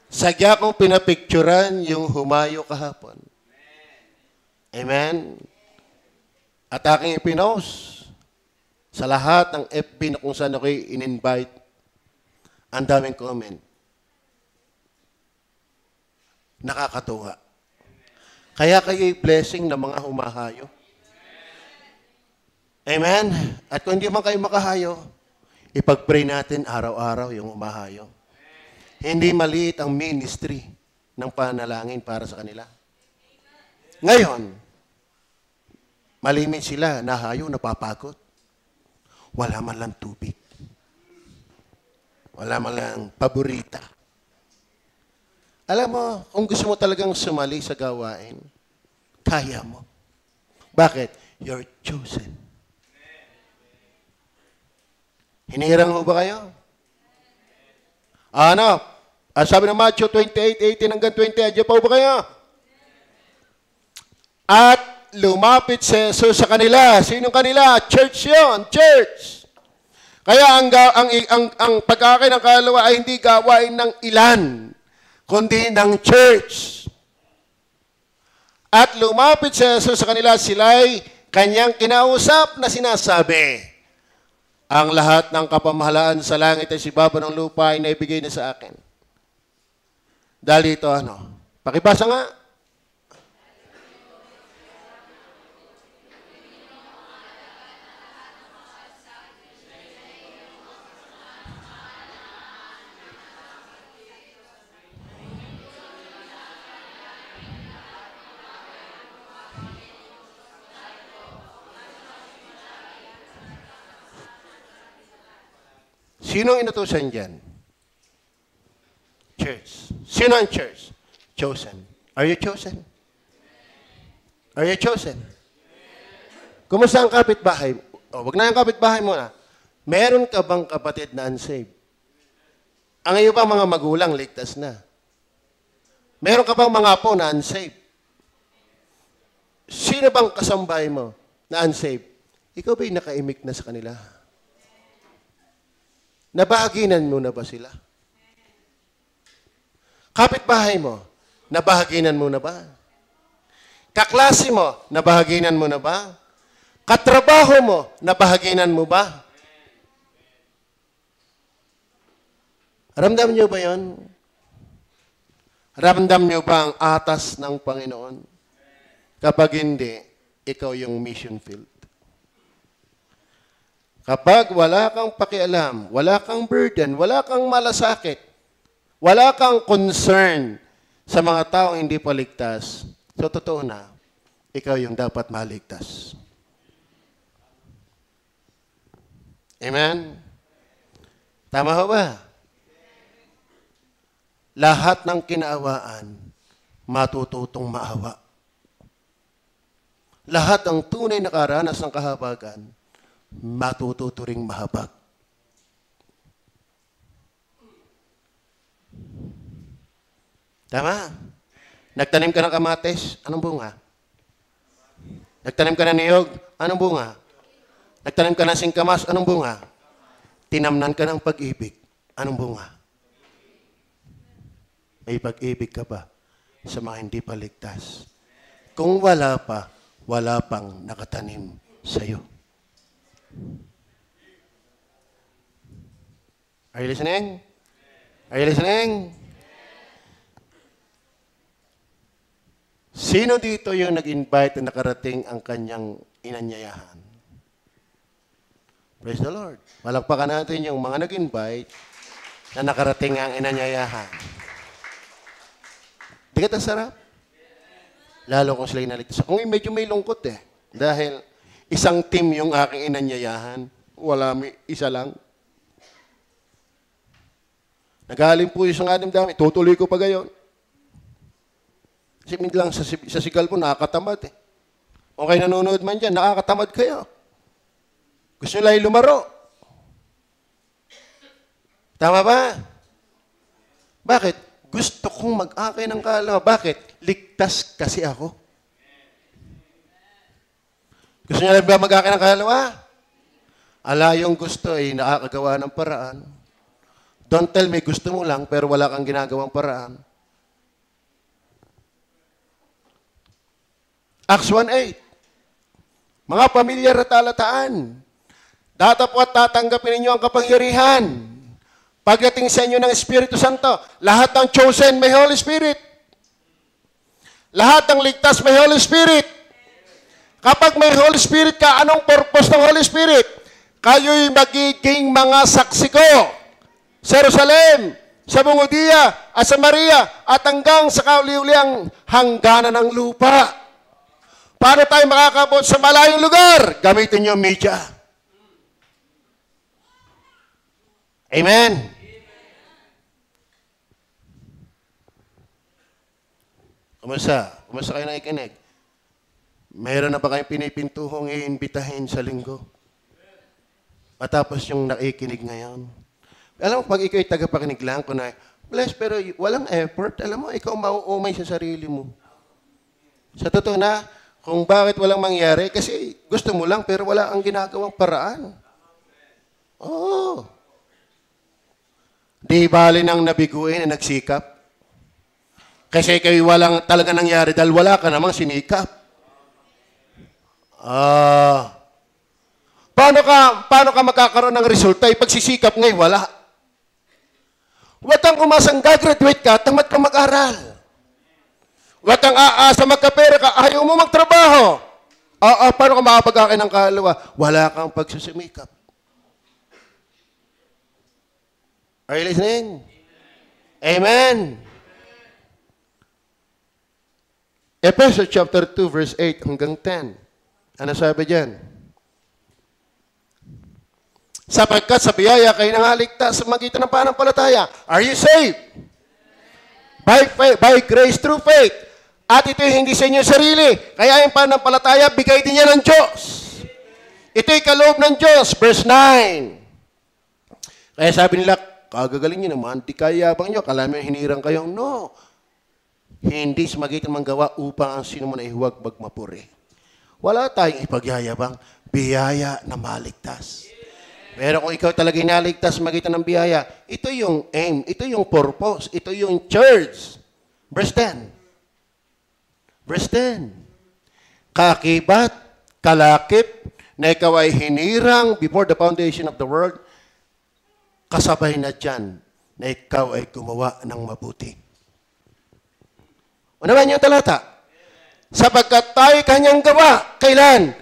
Sadya kong pinapicturan yung humayo kahapon. Amen? At aking ipinost sa lahat ng FB na kung saan ako'y in-invite, ang daming comment. Nakakatuwa. Kaya kayo'y blessing ng mga humahayo. Amen? At kung hindi man kayo makahayo, ipag-pray natin araw-araw yung humahayo. Hindi maliit ang ministry ng panalangin para sa kanila. Ngayon, malimit sila, nahayo, napapagod. Wala man lang tubig. Wala man lang paborita. Alam mo, kung gusto mo talagang sumali sa gawain, kaya mo. Bakit? You're chosen. Hinihirang mo ba kayo? Ano? Sabi ng Matthew 28:18 hanggang 20, adyo pa ba kayo? At lumapit si Jesus sa kanila. Sinong kanila? Church yon, church. Kaya ang pag-akin ng kaluluwa ay hindi gawain ng ilan, kundi ng church. At lumapit si Jesus sa kanila, sila'y kanyang kinausap na sinasabi, ang lahat ng kapamahalaan sa langit at sibaba ng lupa ay naibigay na sa akin. Dahil ito pakibasa nga. Sino ang inutusan dyan? Church. Sino ang church? Chosen. Are you chosen? Are you chosen? Kumusta ang kapitbahay? Wag na yung kapitbahay mo na. Meron ka bang kapatid na unsaved? Ang iyo ba mga magulang, ligtas na? Meron ka bang mga apo na unsaved? Sino bang kasambahay mo na unsaved? Ikaw ba'y nakaimik na sa kanila? Nabahaginan mo na ba sila? Kapitbahay mo, nabahaginan mo na ba? Kaklase mo, nabahaginan mo na ba? Katrabaho mo, nabahaginan mo ba? Ramdam niyo ba yon? Ramdam niyo ba ang atas ng Panginoon? Kapag hindi, ikaw yung mission field. Kapag wala kang pakialam, wala kang burden, wala kang malasakit, wala kang concern sa mga taong hindi paligtas, so totoo na, ikaw yung dapat maligtas. Amen? Tama ho ba? Lahat ng kinaawaan, matututong maawa. Lahat ng tunay na karanas ng kahabagan, matututuring mahabag. Tama? Nagtanim ka ng kamatis, anong bunga? Nagtanim ka ng niyog, anong bunga? Nagtanim ka ng singkamas, anong bunga? Tinamnan ka ng pag-ibig, anong bunga? May pag-ibig ka ba sa mga hindi paligtas? Kung wala pa, wala pang nakatanim sa iyo. Are you listening? Are you listening? Sino dito yung nag-invite na nakarating ang kanyang inanyayahan? Praise the Lord. Palakpakan natin yung mga nag-invite na nakarating ang inanyayahan. Di ka sarap? Lalo kung sila inaligtas. Kung medyo may lungkot Dahil isang team yung aking inanyayahan. Wala, isa lang. Nagaling po yung anim dami. Tutuloy ko pa gayon. Kasi lang sa sigal po, nakakatamad Kung kayo nanonood man dyan, nakakatamad kayo. Gusto nyo lang lumaro. Tama ba? Bakit? Gusto kong mag-akay ng kaluluwa. Bakit? Ligtas kasi ako. Gusto niya lang ba mag-akay ng kaluluwa? Ala yung gusto ay nakakagawa ng paraan. Don't tell me gusto mo lang pero wala kang ginagawang paraan. Acts 1:8. Mga pamilyar at talataan, datapwat tatanggapin ninyo ang kapangyarihan. Pagdating sa inyo ng Espiritu Santo, lahat ng chosen may Holy Spirit. Lahat ng ligtas may Holy Spirit. Kapag may Holy Spirit ka, anong purpose ng Holy Spirit? Kayo'y magiging mga saksi ko sa Jerusalem, sa buong Judea, at sa Maria, at hanggang sa kauliuliang hangganan ng lupa. Paano tayo makakabot sa malayong lugar? Gamitin niyo media. Amen. Kumusta? Kumusta kayo nakikinig? Mayroon na ba kayong pinipintuhong iimbitahin sa linggo? Matapos yung nakikinig ngayon. Alam mo, pag ikaw'y tagapakinig lang, kunay, bless, pero walang effort. Alam mo, ikaw mauumay sa sarili mo. Sa totoo na, kung bakit walang mangyari, kasi gusto mo lang, pero wala ang ginagawang paraan. Oo. Di bali nang nabiguin na nagsikap. Kasi kayo walang talaga nangyari dahil wala ka namang sinikap. Paano ka magkakaroon ng resulta? Pagsisikap ngayon, wala. Huwag kang umasang gagraduate ka, tamad ka mag-aral. Huwag kang aasa magkapera ka, ayaw mo magtrabaho. Paano ka makapag-akin ng kaluluwa? Wala kang pagsusumikap. Are you listening? Amen. Ephesians chapter 2, verse 8 hanggang 10. Ano sabi dyan? Sapagkat sa biyaya kayo nangaligtas sa magitan ng pananampalataya. Are you saved? By grace through faith. At ito'y hindi sa inyo sarili. Kaya yung pananampalataya, bigay din niya ng Diyos. Ito'y kaloob ng Diyos. Verse 9. Kaya sabi nila, kagagaling nyo naman, di kayabang nyo. Kala mo hinirang kayong, no. Hindi sa magitan manggawa upang ang sino mo na ihuwag magmapuri. Wala tayong ipagyayabang. Biyaya na maligtas. Pero kung ikaw talaga inaligtas magitan ng biyaya, ito yung aim, ito yung purpose, ito yung church. Verse 10. Verse 10. Kakibat, kalakip, na ikaw ay hinirang before the foundation of the world, kasabay na dyan na ikaw ay gumawa ng mabuti. Unawan niyo talata. Sapagkat tayo kanyang gawa, kailan?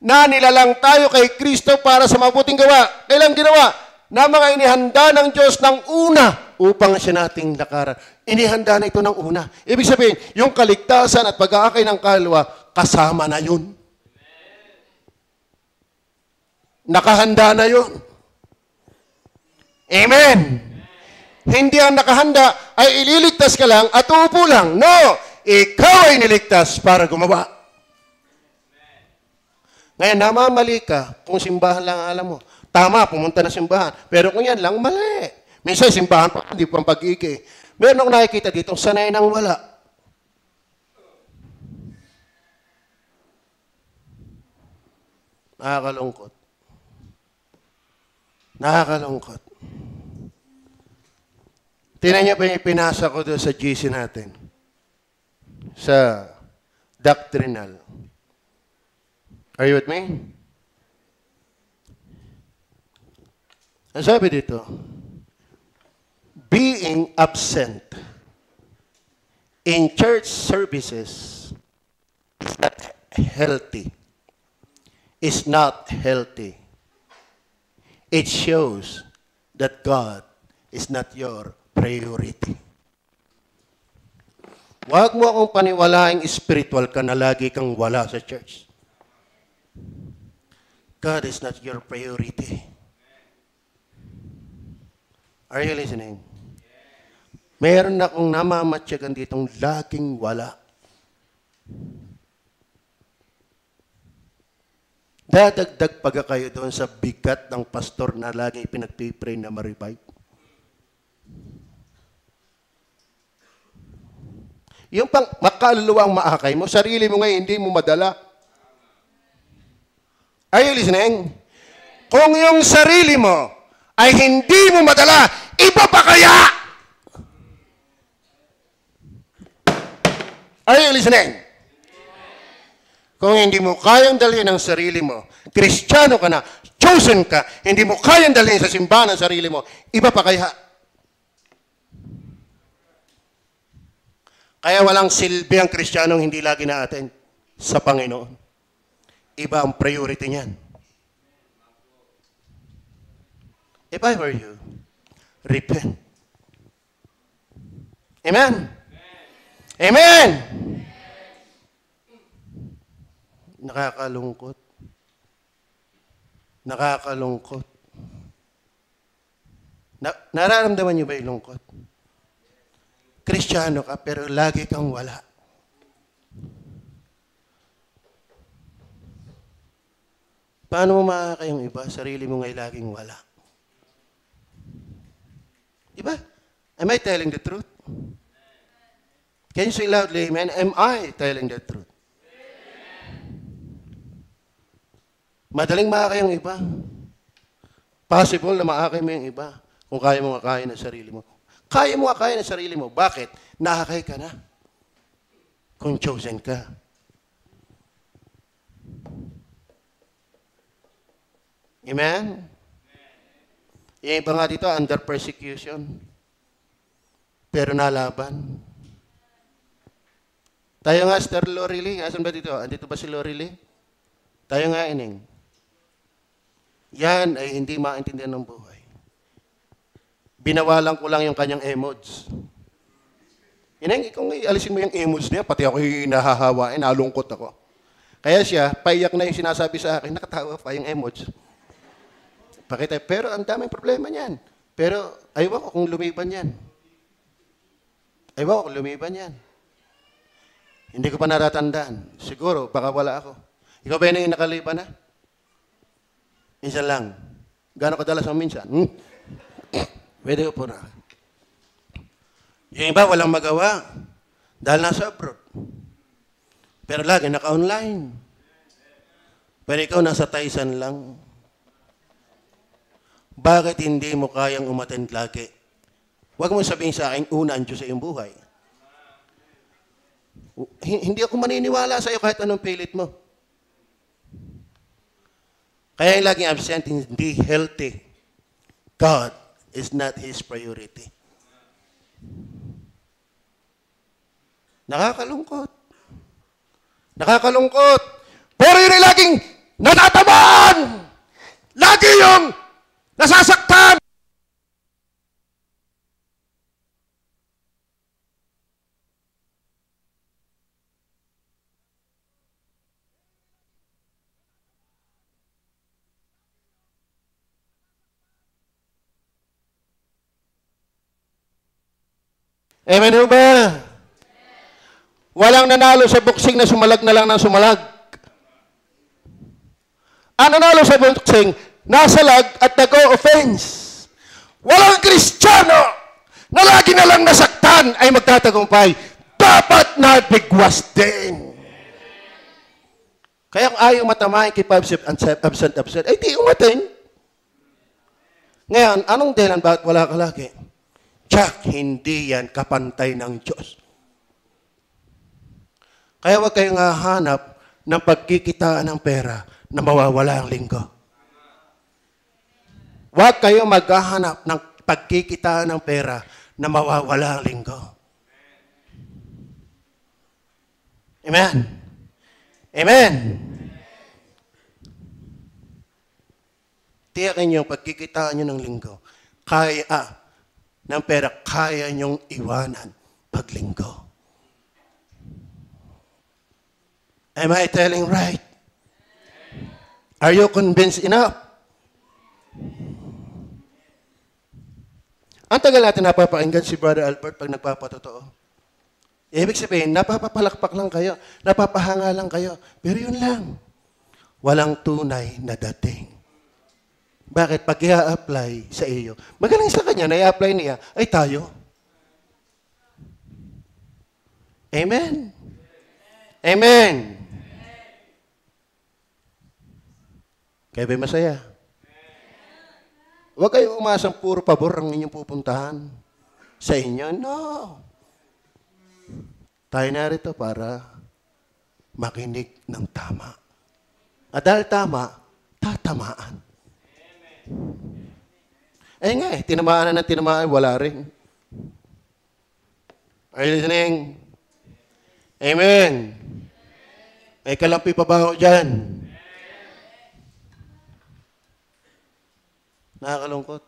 Na nilalang tayo kay Kristo para sa mabuting gawa. Kailan ginawa? Na mga inihanda ng Diyos ng una upang siya nating lakaran. Inihanda na ito ng una. Ibig sabihin, yung kaligtasan at pag-aakay ng kaluluwa, kasama na yun. Nakahanda na yun. Amen. Hindi ang nakahanda ay ililigtas ka lang at uupo lang. No! Ikaw ay niligtas para gumawa. Ngayon, namamali ka kung simbahan lang alam mo. Tama, pumunta na simbahan. Pero kung yan lang, mali. Minsan, simbahan pa, hindi pang pag-iki. Meron akong nakikita dito, sanay nang wala. Nakakalungkot. Nakakalungkot. Tingnan niyo pa yung pinasa ko doon sa GC natin. Sa doctrinal. Are you with me? Ang sabi dito, being absent in church services is not healthy. Is not healthy. It shows that God is not your priority. Huwag mo akong paniwalaing spiritual ka na lagi kang wala sa church. God is not your priority. Are you listening? Meron akong namamatyagan ditong laging wala. Dadagdag pa kayo doon sa bigat ng pastor na lagi pinagpipray na ma-revive. Yung pang makaluluwang maakay mo, sarili mo ngayon hindi mo madala. Are you listening? Kung yung sarili mo ay hindi mo madala, iba pa kaya? Are you listening? Kung hindi mo kayang dalhin ang sarili mo, Kristiyano ka na, chosen ka, hindi mo kayang dalhin sa simbahan ang sarili mo, iba pa kaya? Kaya walang silbi ang Kristiyanong hindi lagi na-attend sa Panginoon. Iba ang priority niyan. If I were you, repent. Amen? Amen! Nakakalungkot. Nakakalungkot. Nararamdaman niyo ba yung lungkot? Kristiyano ka, pero lagi kang wala. Paano mo makakaya yung iba? Sarili mo ngay laging wala. Diba? Am I telling the truth? Can you say loudly, amen? Am I telling the truth? Madaling makakaya yung iba. Possible na makakaya mo yung iba kung kaya mo makakaya ng sarili mo. Kaya mo makakaya ng sarili mo. Bakit? Nakakaya ka na. Kung chosen ka. Amen? Yung iba nga dito, under persecution. Pero nalaban. Tayo nga, Sister Lorely. Asan ba dito? Andito ba si Lorely? Tayo nga, ining. Yan ay hindi maintindihan ng buhay. Binawalan ko lang yung kanyang emods. Ineng, kung alisin mo yung emods niya, pati ako yung nahahawain, nalungkot ako. Kaya siya, paiyak na yung sinasabi sa akin, nakatawa pa yung emods. Pakita, pero ang daming problema niyan. Pero ayaw ko kung lumiban yan. Ayaw ko kung lumiban yan. Hindi ko pa natatandaan. Siguro, baka wala ako. Ikaw ba yun yung nakaliban na? Minsan lang. Gano'ng kadalas ang minsan? Pwede ko po na. Yung iba, walang magawa. Dahil nasa abroad. Pero lagi, naka-online. Pero ikaw, nasa Taisan lang. Bakit hindi mo kayang umattend lagi? Huwag mo sabihin sa akin, una ang Diyos sa iyong buhay. Hindi ako maniniwala sa iyo kahit anong pilit mo. Kaya yung laging absent, hindi healthy. God is not His priority. Nakakalungkot. Nakakalungkot. Pero yun ay laging natatamaan! Lagi yung nasasaktan! Amen ho ba? Walang nanalo sa boxing na sumalag na lang ng sumalag. Ang nanalo sa boxing, nasalag at nag-o-offense. Walang Kristiyano na lagi na lang nasaktan ay magtatagumpay. Dapat na bigwas din. Kaya kung ayaw matamahin kay absent, ay di umatin. Ngayon, anong dahilan bakit wala ka lagi? Tsak, hindi yan kapantay ng Diyos. Kaya huwag kayong hahanap ng pagkikitaan ng pera na mawawala ang linggo. Huwag kayong maghahanap ng pagkikitaan ng pera na mawawala ang linggo. Amen? Amen? Tiyakin niyo, pagkikitaan niyo ng linggo, kaya ng pera, kaya niyong iwanan paglinggo. Am I telling right? Are you convinced enough? Ang tagal natin napapakinggan si Brother Albert pag nagpapatotoo. Ibig sabihin, napapapalakpak lang kayo, napapahanga lang kayo, pero yun lang. Walang tunay na dating. Bakit? Pag i-apply sa iyo, magaling sa kanya na i-apply niya, ay tayo. Amen. Amen. Kaya ba'y masaya? Huwag kayo umasang puro pabor ang inyong pupuntahan sa inyo. No. Tayo narito para makinig ng tama. At dahil tama, tatamaan. Eh nga tinamaan na ng tinamaan, wala rin. Are you listening? Amen. May kalampi pa ba ako dyan? Nakakalungkot.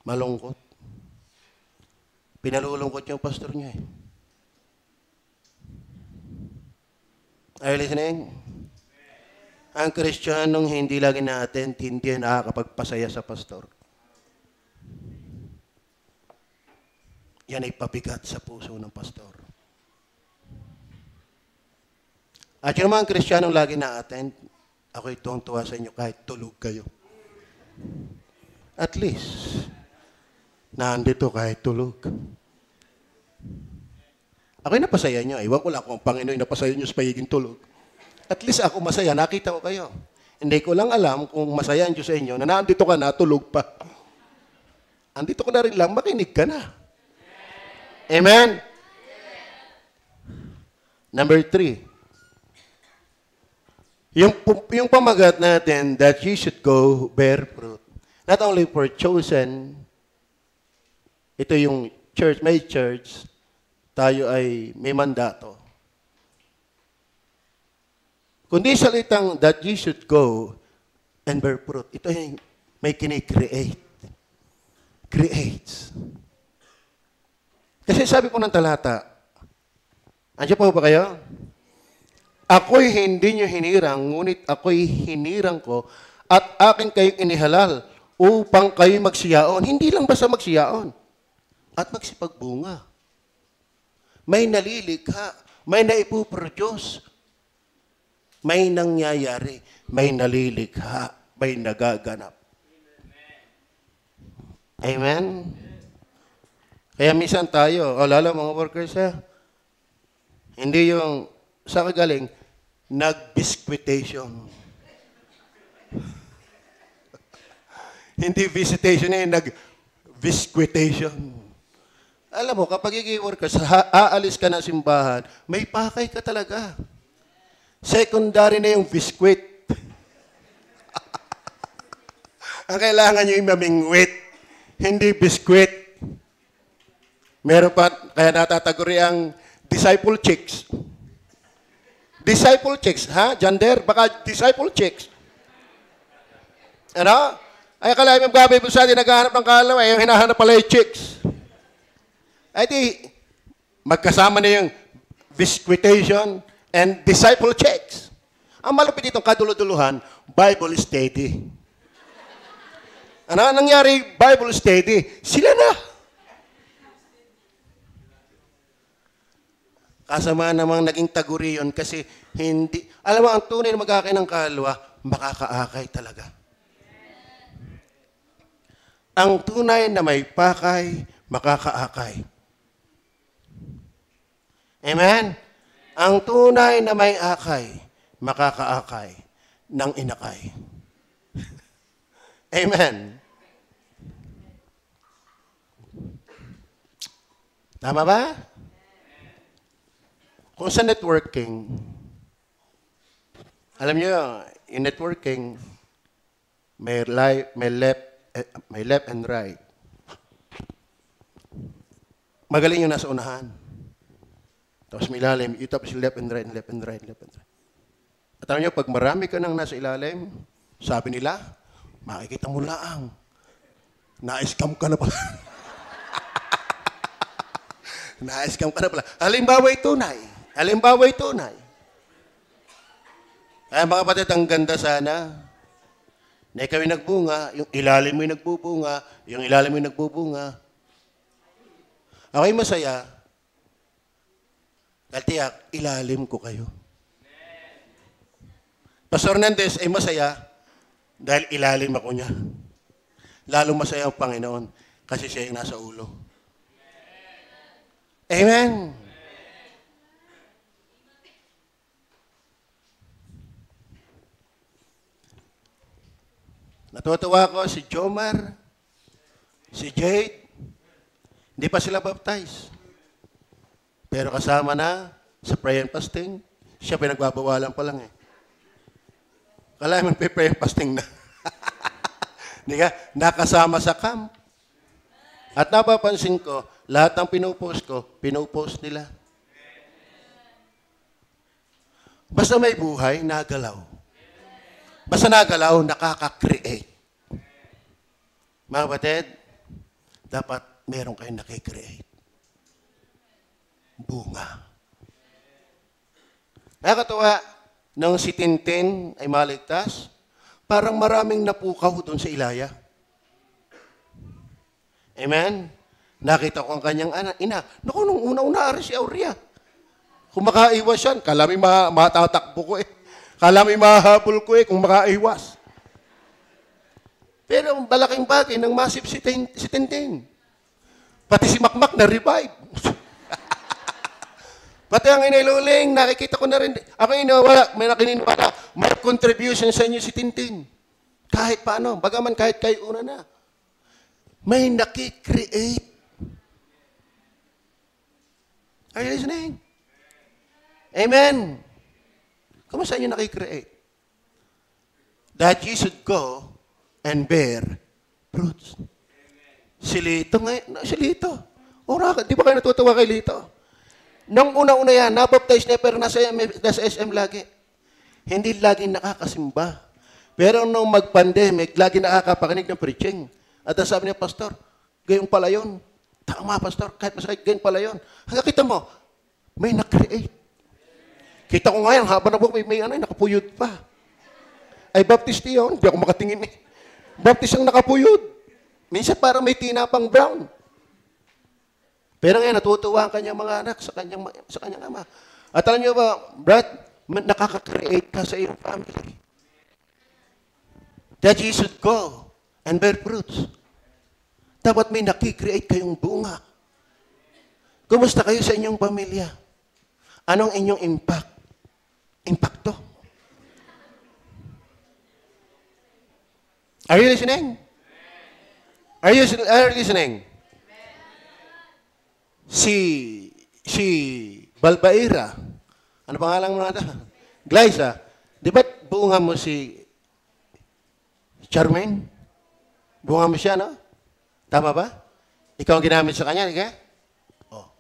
Malungkot. Pinalulungkot yung pastor niya eh. Are you listening? Ang Kristiyanong hindi lagi natin, hindi nakakapagpasaya sa pastor. Yan ay pabigat sa puso ng pastor. At yun naman ang Kristiyanong lagi na-attend, ako'y tuwang-tuwa sa inyo kahit tulog kayo. At least, nandito kahit tulog. Ako'y napasaya nyo. Iwan ko lang kung ang Panginoon napasaya nyo sa pagiging tulog. At least ako masaya, nakita ko kayo. Hindi ko lang alam kung masaya ang Diyos sa inyo na nandito ka na, tulog pa. Andito ko na rin lang, makinig ka na. Amen? Number 3. Yung pamagat natin that you should go bear fruit. Not only for chosen, ito yung church, may church, tayo ay may mandato. Kundi salitang that you should go and bear fruit. Ito yung may kini-create. Creates. Kasi sabi po ng talata, andiyan po ba kayo? Ako'y hindi nyo hinirang, ngunit ako'y hinirang ko at akin kayong inihalal upang kayo magsiyaon. Hindi lang basta magsiyaon at magsipagbunga. May nalilikha, may naipuproduce, may nangyayari, may nalilikha, may nagaganap. Amen? Kaya minsan tayo, lalo mga workers, hindi yung sa kagaling, nag-bisquitation. Hindi visitation, nag-bisquitation. Alam mo, kapag workers, aalis ka ng simbahan, may pakay ka talaga. Secondary na yung biscuit. Ang kailangan nyo yung mamingwit, hindi biscuit. Meron pa, kaya natataguri ang disciple chicks. Disciple chicks, ha? Jander, baka disciple chicks. Ano? Ay, akala yung gabay po sa atin, naghahanap ng kalawa, yung hinahanap pala yung chicks. Ay di, magkasama na yung bisquitation and disciple checks. Ang malapit itong kaduluduluhan, Bible study. Ano nangyari Bible study? Sila na. Kasama namang naging taguri yun kasi hindi, alam mo, ang tunay na mag-akay ng kalwa, makakaakay talaga. Ang tunay na may pakay, makakaakay. Amen? Ang tunay na may akay, makakaakay ng inakay. Amen? Tama ba? Kung sa networking, alam niyo, in networking, may left and right. Magaling yung nasa unahan. Tapos may ilalim, tapos left and right, left and right, left and right. At alam niyo, pag marami ka nang nasa ilalim, sabi nila, makikita mo laang. Na-scam ka na pala. Na-scam ka na pala. Halimbawa'y tunay. Halimbawa'y tunay. Kaya mga kapatid, ang ganda sana na ikaw yung nagbunga, yung ilalim mo yung nagbubunga, yung ilalim mo yung nagbubunga. Ako'y masaya, dahil tiyak, ilalim ko kayo. Pastor Hernandez ay masaya dahil ilalim ako niya. Lalo masaya ang Panginoon kasi siya yung nasa ulo. Amen. Natutuwa ko si Jomar, si Jade, hindi pa sila baptized. Pero kasama na sa prayer and fasting, siya pinagbabawalan pa lang eh. Kala mo prayer and fasting na. Hindi ka? Nakasama sa camp. At napapansin ko, lahat ng pinupost nila. Basta may buhay, nagalaw. Basta nagalaw, nakaka-create. Mga kapatid, dapat meron kayong nakikreate. Bunga. Nakakatuwa, nung si Tintin ay maligtas, parang maraming napukaw doon sa Ilaya. Amen? Nakita ko ang kanyang ina. Naku, nung una-una si Aurea. Kung makaiwas yan, kala may matatakbo ko eh. Kala may mahabol ko eh kung makaiwas. Pero malaking bagay nang masip si Tintin. Pati si Makmak na-revive. Pati ang iniluling, nakikita ko na rin. Ako may nakininiwala. May contribution sa inyo si Tintin. Kahit paano, bagaman kahit kayo una na. May nakikreate. Are you listening? Amen. Kumusta nyo nakikreate? That you should go and bear fruits. Si Lito ngayon. Si Lito. Di ba kayo natutuwa kay Lito? Nung una-una yan, nabaptize niya pero nasa SM lagi. Hindi lagi nakakasimba. Pero nung mag-pandemic, lagi nakakapakinig ng preaching. At sabi niya, Pastor, gayong pala yun. Tama, Pastor, kahit masakit, gayong pala yun. Hanggang kita mo, may na-create. Kita ko ngayon, habang may nakapuyod pa. Ay, baptist yun. Hindi ako makatingin eh. Baptist ang nakapuyod. Minsan parang may tinapang brown. Pero ngayon, natutuwa ang kanyang mga anak sa kanyang ama. At alam niyo ba, Brad, nakaka-create ka sa iyong family. That you should go and bear fruits. Dapat may nakikreate kayong bunga. Kumusta kayo sa inyong pamilya? Anong inyong impacto? Are you listening? Are you listening? Si Balbaira, ano pangalan mo natin? Glyza, di ba bunga mo si Charmaine? Bunga mo siya, no? Tama ba? Ikaw ang ginamit sa kanya, di ka? Oh.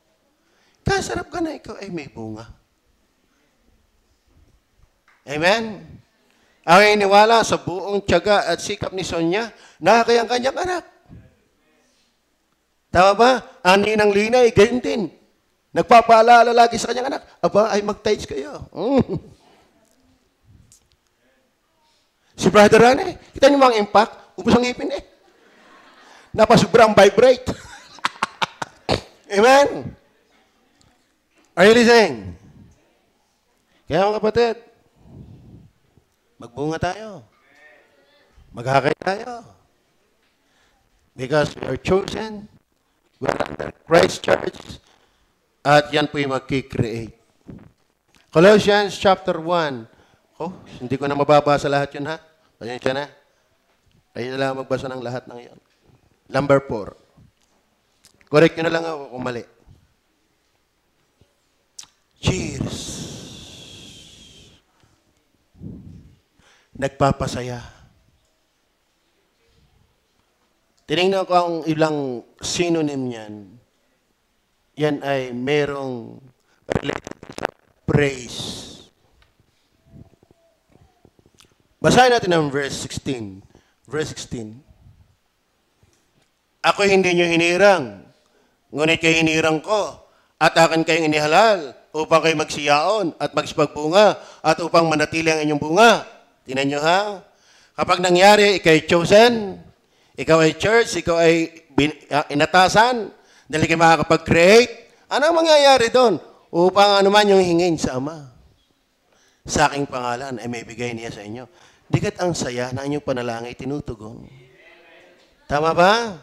Kasarap ka na ikaw ay may bunga. Amen? Ang iniwala sa buong tiyaga at sikap ni Sonia, nakakayang kanyang anak. Tama ba? Ang ninang Linay, gayon din. Nagpapaalala lagi sa kanyang anak, aba, ay mag-tides kayo. Si Brother Rane, kita niyo mga impact, ubos ang ngipin eh. Napasubrang vibrate. Amen? Are you listening? Kaya mga kapatid, magbunga tayo. Maghakay tayo. Because we are chosen. We are under Christ Church. At yan po yung mag-create. Colossians chapter 1. Oh, hindi ko na mababasa lahat yun ha. Pasensya na. Kayo na lang magbasa ng lahat ng yun. Number 4. Correct nyo na lang ako kung mali. Cheers. Nagpapasaya. Tinignan ko ang ilang synonym niyan. Yan ay merong related sa praise. Basahin natin ang verse 16. Verse 16. Ako hindi nyo hinirang, ngunit kayo hinirang ko, at akin kayong inihalal, upang kayo magsiyaon at magsipagbunga, at upang manatili ang inyong bunga. Tinan nyo ha? Kapag nangyari, ikaw ay chosen, ikaw ay church, ikaw ay inatasan, dahil kayo makakapag-create, ano ang mangyayari doon? Upang anuman yung hingin sa Ama. Sa aking pangalan ay may bigay niya sa inyo. Dikat ang saya na inyong panalangin tinutugon. Tama ba?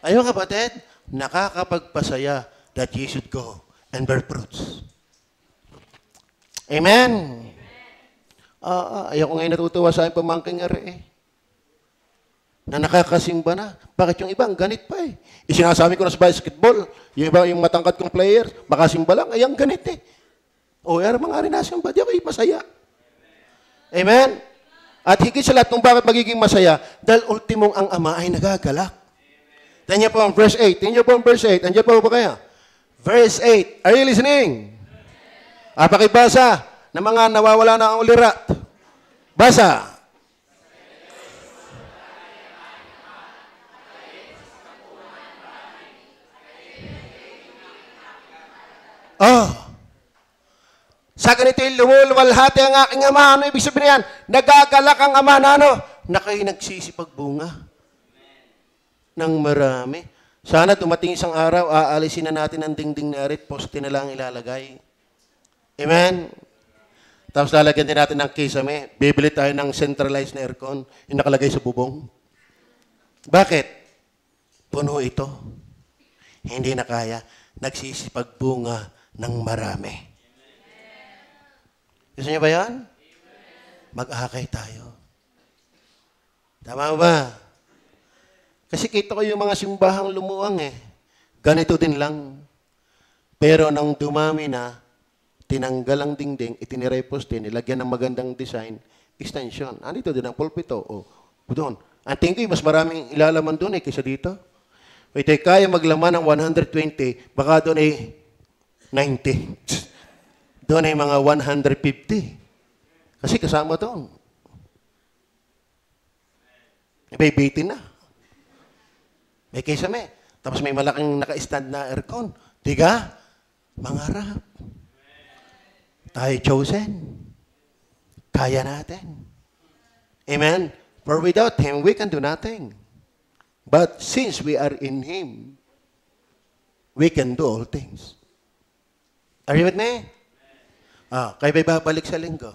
Ayun kapatid, nakakapagpasaya that you should go and bear fruits. Amen? Ayaw ko ngayon natutuwa sa aking pamangking ari eh. na nakakasimba na. Bakit yung ibang ganit pa eh? Isinasabi ko na sa basketball, yung iba yung matangkad kong player, makasimba lang, ay ang ganit eh. O, yan mga rinasimba, di ako masaya. Amen? At higit sa lahat kung bakit magiging masaya, dahil ultimong ang Ama ay nagagalak. Tingnan po ang verse 8. Tingnan po ang verse 8. Andiyan po ba kaya? Verse 8. Are you listening? Pakibasa ng mga nawawala na ang ulirat. Basa. Oh. Sa ganito'y lumulwalhati ang aking Ama. Ano ibig sabihin yan? Nagagalak ang Ama na ano? Na kayo nagsisipagbunga ng marami. Sana dumating isang araw, aalisin na natin ang dingding na arit, poste na lang ilalagay. Amen? Tapos lalagyan din natin ng kisame. Bibili tayo ng centralized na aircon, yung nakalagay sa bubong. Bakit? Puno ito. Hindi na kaya. Nagsisipagbunga ng marami. Gusto niyo ba yan? Mag-akay tayo. Tama ba? Kasi kita ko yung mga simbahang lumuwang eh. Ganito din lang. Pero nang dumami na, tinanggal ang dingding, itinirepos din, nilagyan ng magandang design, extension. Andito din ang pulpito. O, doon. Ang tingin ko, mas maraming ilalaman doon eh, kaysa dito. Ito kaya maglaman ng 120, baka doon ay 90. Doon ay mga 150. Kasi kasama doon. May bitin na. May kisame. Tapos may malaking naka-stand na aircon. Diga? Mangarap. Tayo chosen. Kaya natin. Amen? For without Him, we can do nothing. But since we are in Him, we can do all things. Are you with me? Kayo ba'y babalik sa linggo?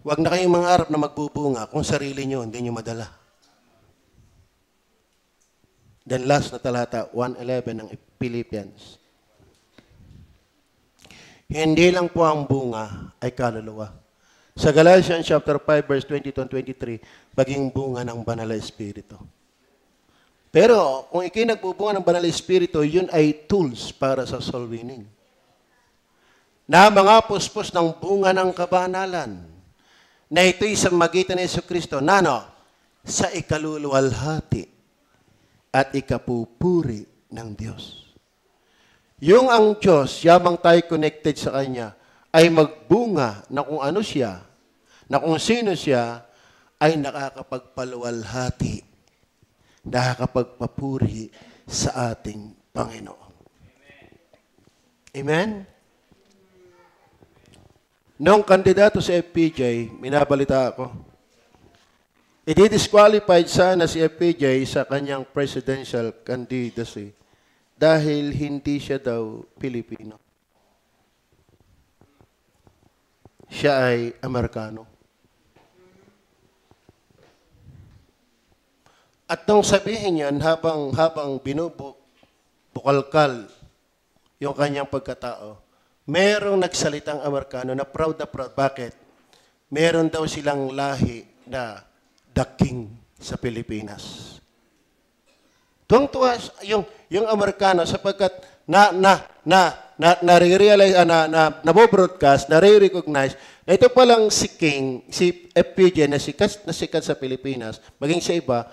Huwag na kayong mangarap na magbubunga kung sarili nyo, hindi nyo madala. Then last na talata, 1:11 ng Philippians. Hindi lang po ang bunga ay kaluluwa. Sa Galatians chapter 5 verse 22 and 23, maging bunga ng Banal na Espiritu. Pero kung ikay nagbubunga ng Banal na Espiritu, yun ay tools para sa soul winning. Na mga puspos ng bunga ng kabanalan, na ito'y sa magitan ni Jesucristo, nano, sa ikaluluwalhati at ikapupuri ng Diyos. Yung ang Diyos, yamang tayo connected sa Kanya, ay magbunga na kung ano siya, na kung sino siya, ay nakakapagpaluwalhati, nakakapagpapuri sa ating Panginoon. Amen? Noong kandidato sa FPJ, minabalita ako, i-disqualified sana si FPJ sa kanyang presidential candidacy dahil hindi siya daw Pilipino. Siya ay Amerikano. At nung sabihin yan, habang binubukalkal yung kanyang pagkatao, merong nagsalitang Amerikano na proud. Bakit? Meron daw silang lahi na the king sa Pilipinas. Tuwang-tuwa yung Amerikano sapagkat nare-realize, nabo-broadcast, nare-recognize na ito palang si King, si FPJ na sikat sa Pilipinas, maging sa iba,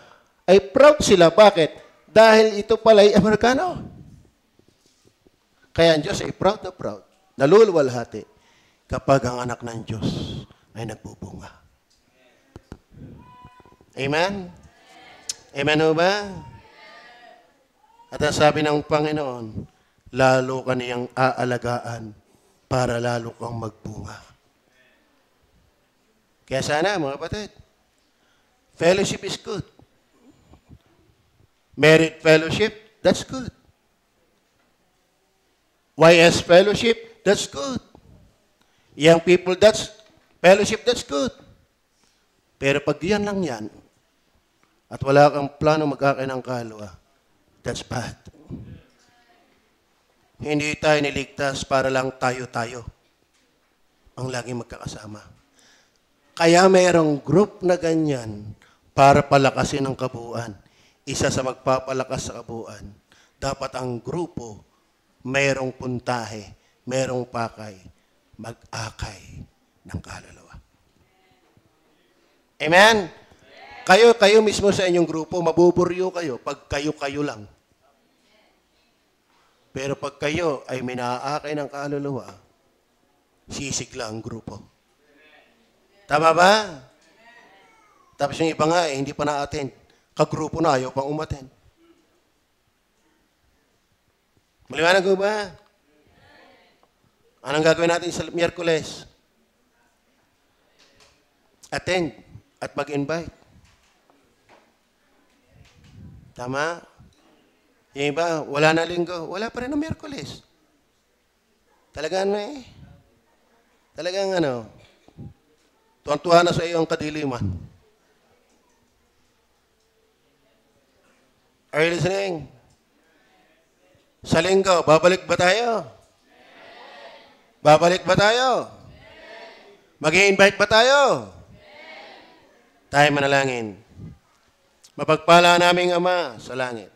ay proud sila. Bakit? Dahil ito pala ay Amerikano. Kaya ang Diyos ay proud. Naluluwalhati kapag ang anak ng Diyos ay nagbubunga. Amen? Amen o ba? At ang sabi ng Panginoon, lalo ka niyang aalagaan para lalo kang magbunga. Kaya sana, mga kapatid, fellowship is good. Merit fellowship, that's good. YS fellowship, that's good. Young people, that's fellowship, that's good. Pero pag yan lang yan, at wala kang plano mag-akay ng kaluluwa, that's bad. Hindi tayo niligtas para lang tayo-tayo ang laging magkakasama. Kaya mayroong group na ganyan para palakasin ang kabuuan. Isa sa magpapalakas sa kabuuan, dapat ang grupo mayroong puntahe, mayroong pakay, mag-akay ng kaluluwa. Amen? Kayo mismo sa inyong grupo, mabuburyo kayo pag kayo-kayo lang. Pero pag kayo ay minaakay ng kaluluwa, sisigla ang grupo. Tama ba? Tapos yung iba nga, hindi pa na-attend. Kagrupo na, ayaw pang umattend. Maliwanag ko ba? Anong gagawin natin sa Miyerkules? Attend at mag-invite. Tama? Yung iba, wala na linggo. Wala pa rin ang Miyerkules. Talagang tuwan-tuwa na sa iyo ang kadiliman. Are you listening? Sa linggo, babalik ba tayo? Babalik ba tayo? Mag-i-invite ba tayo? Tayo manalangin. Mapagpala naming Ama sa langit.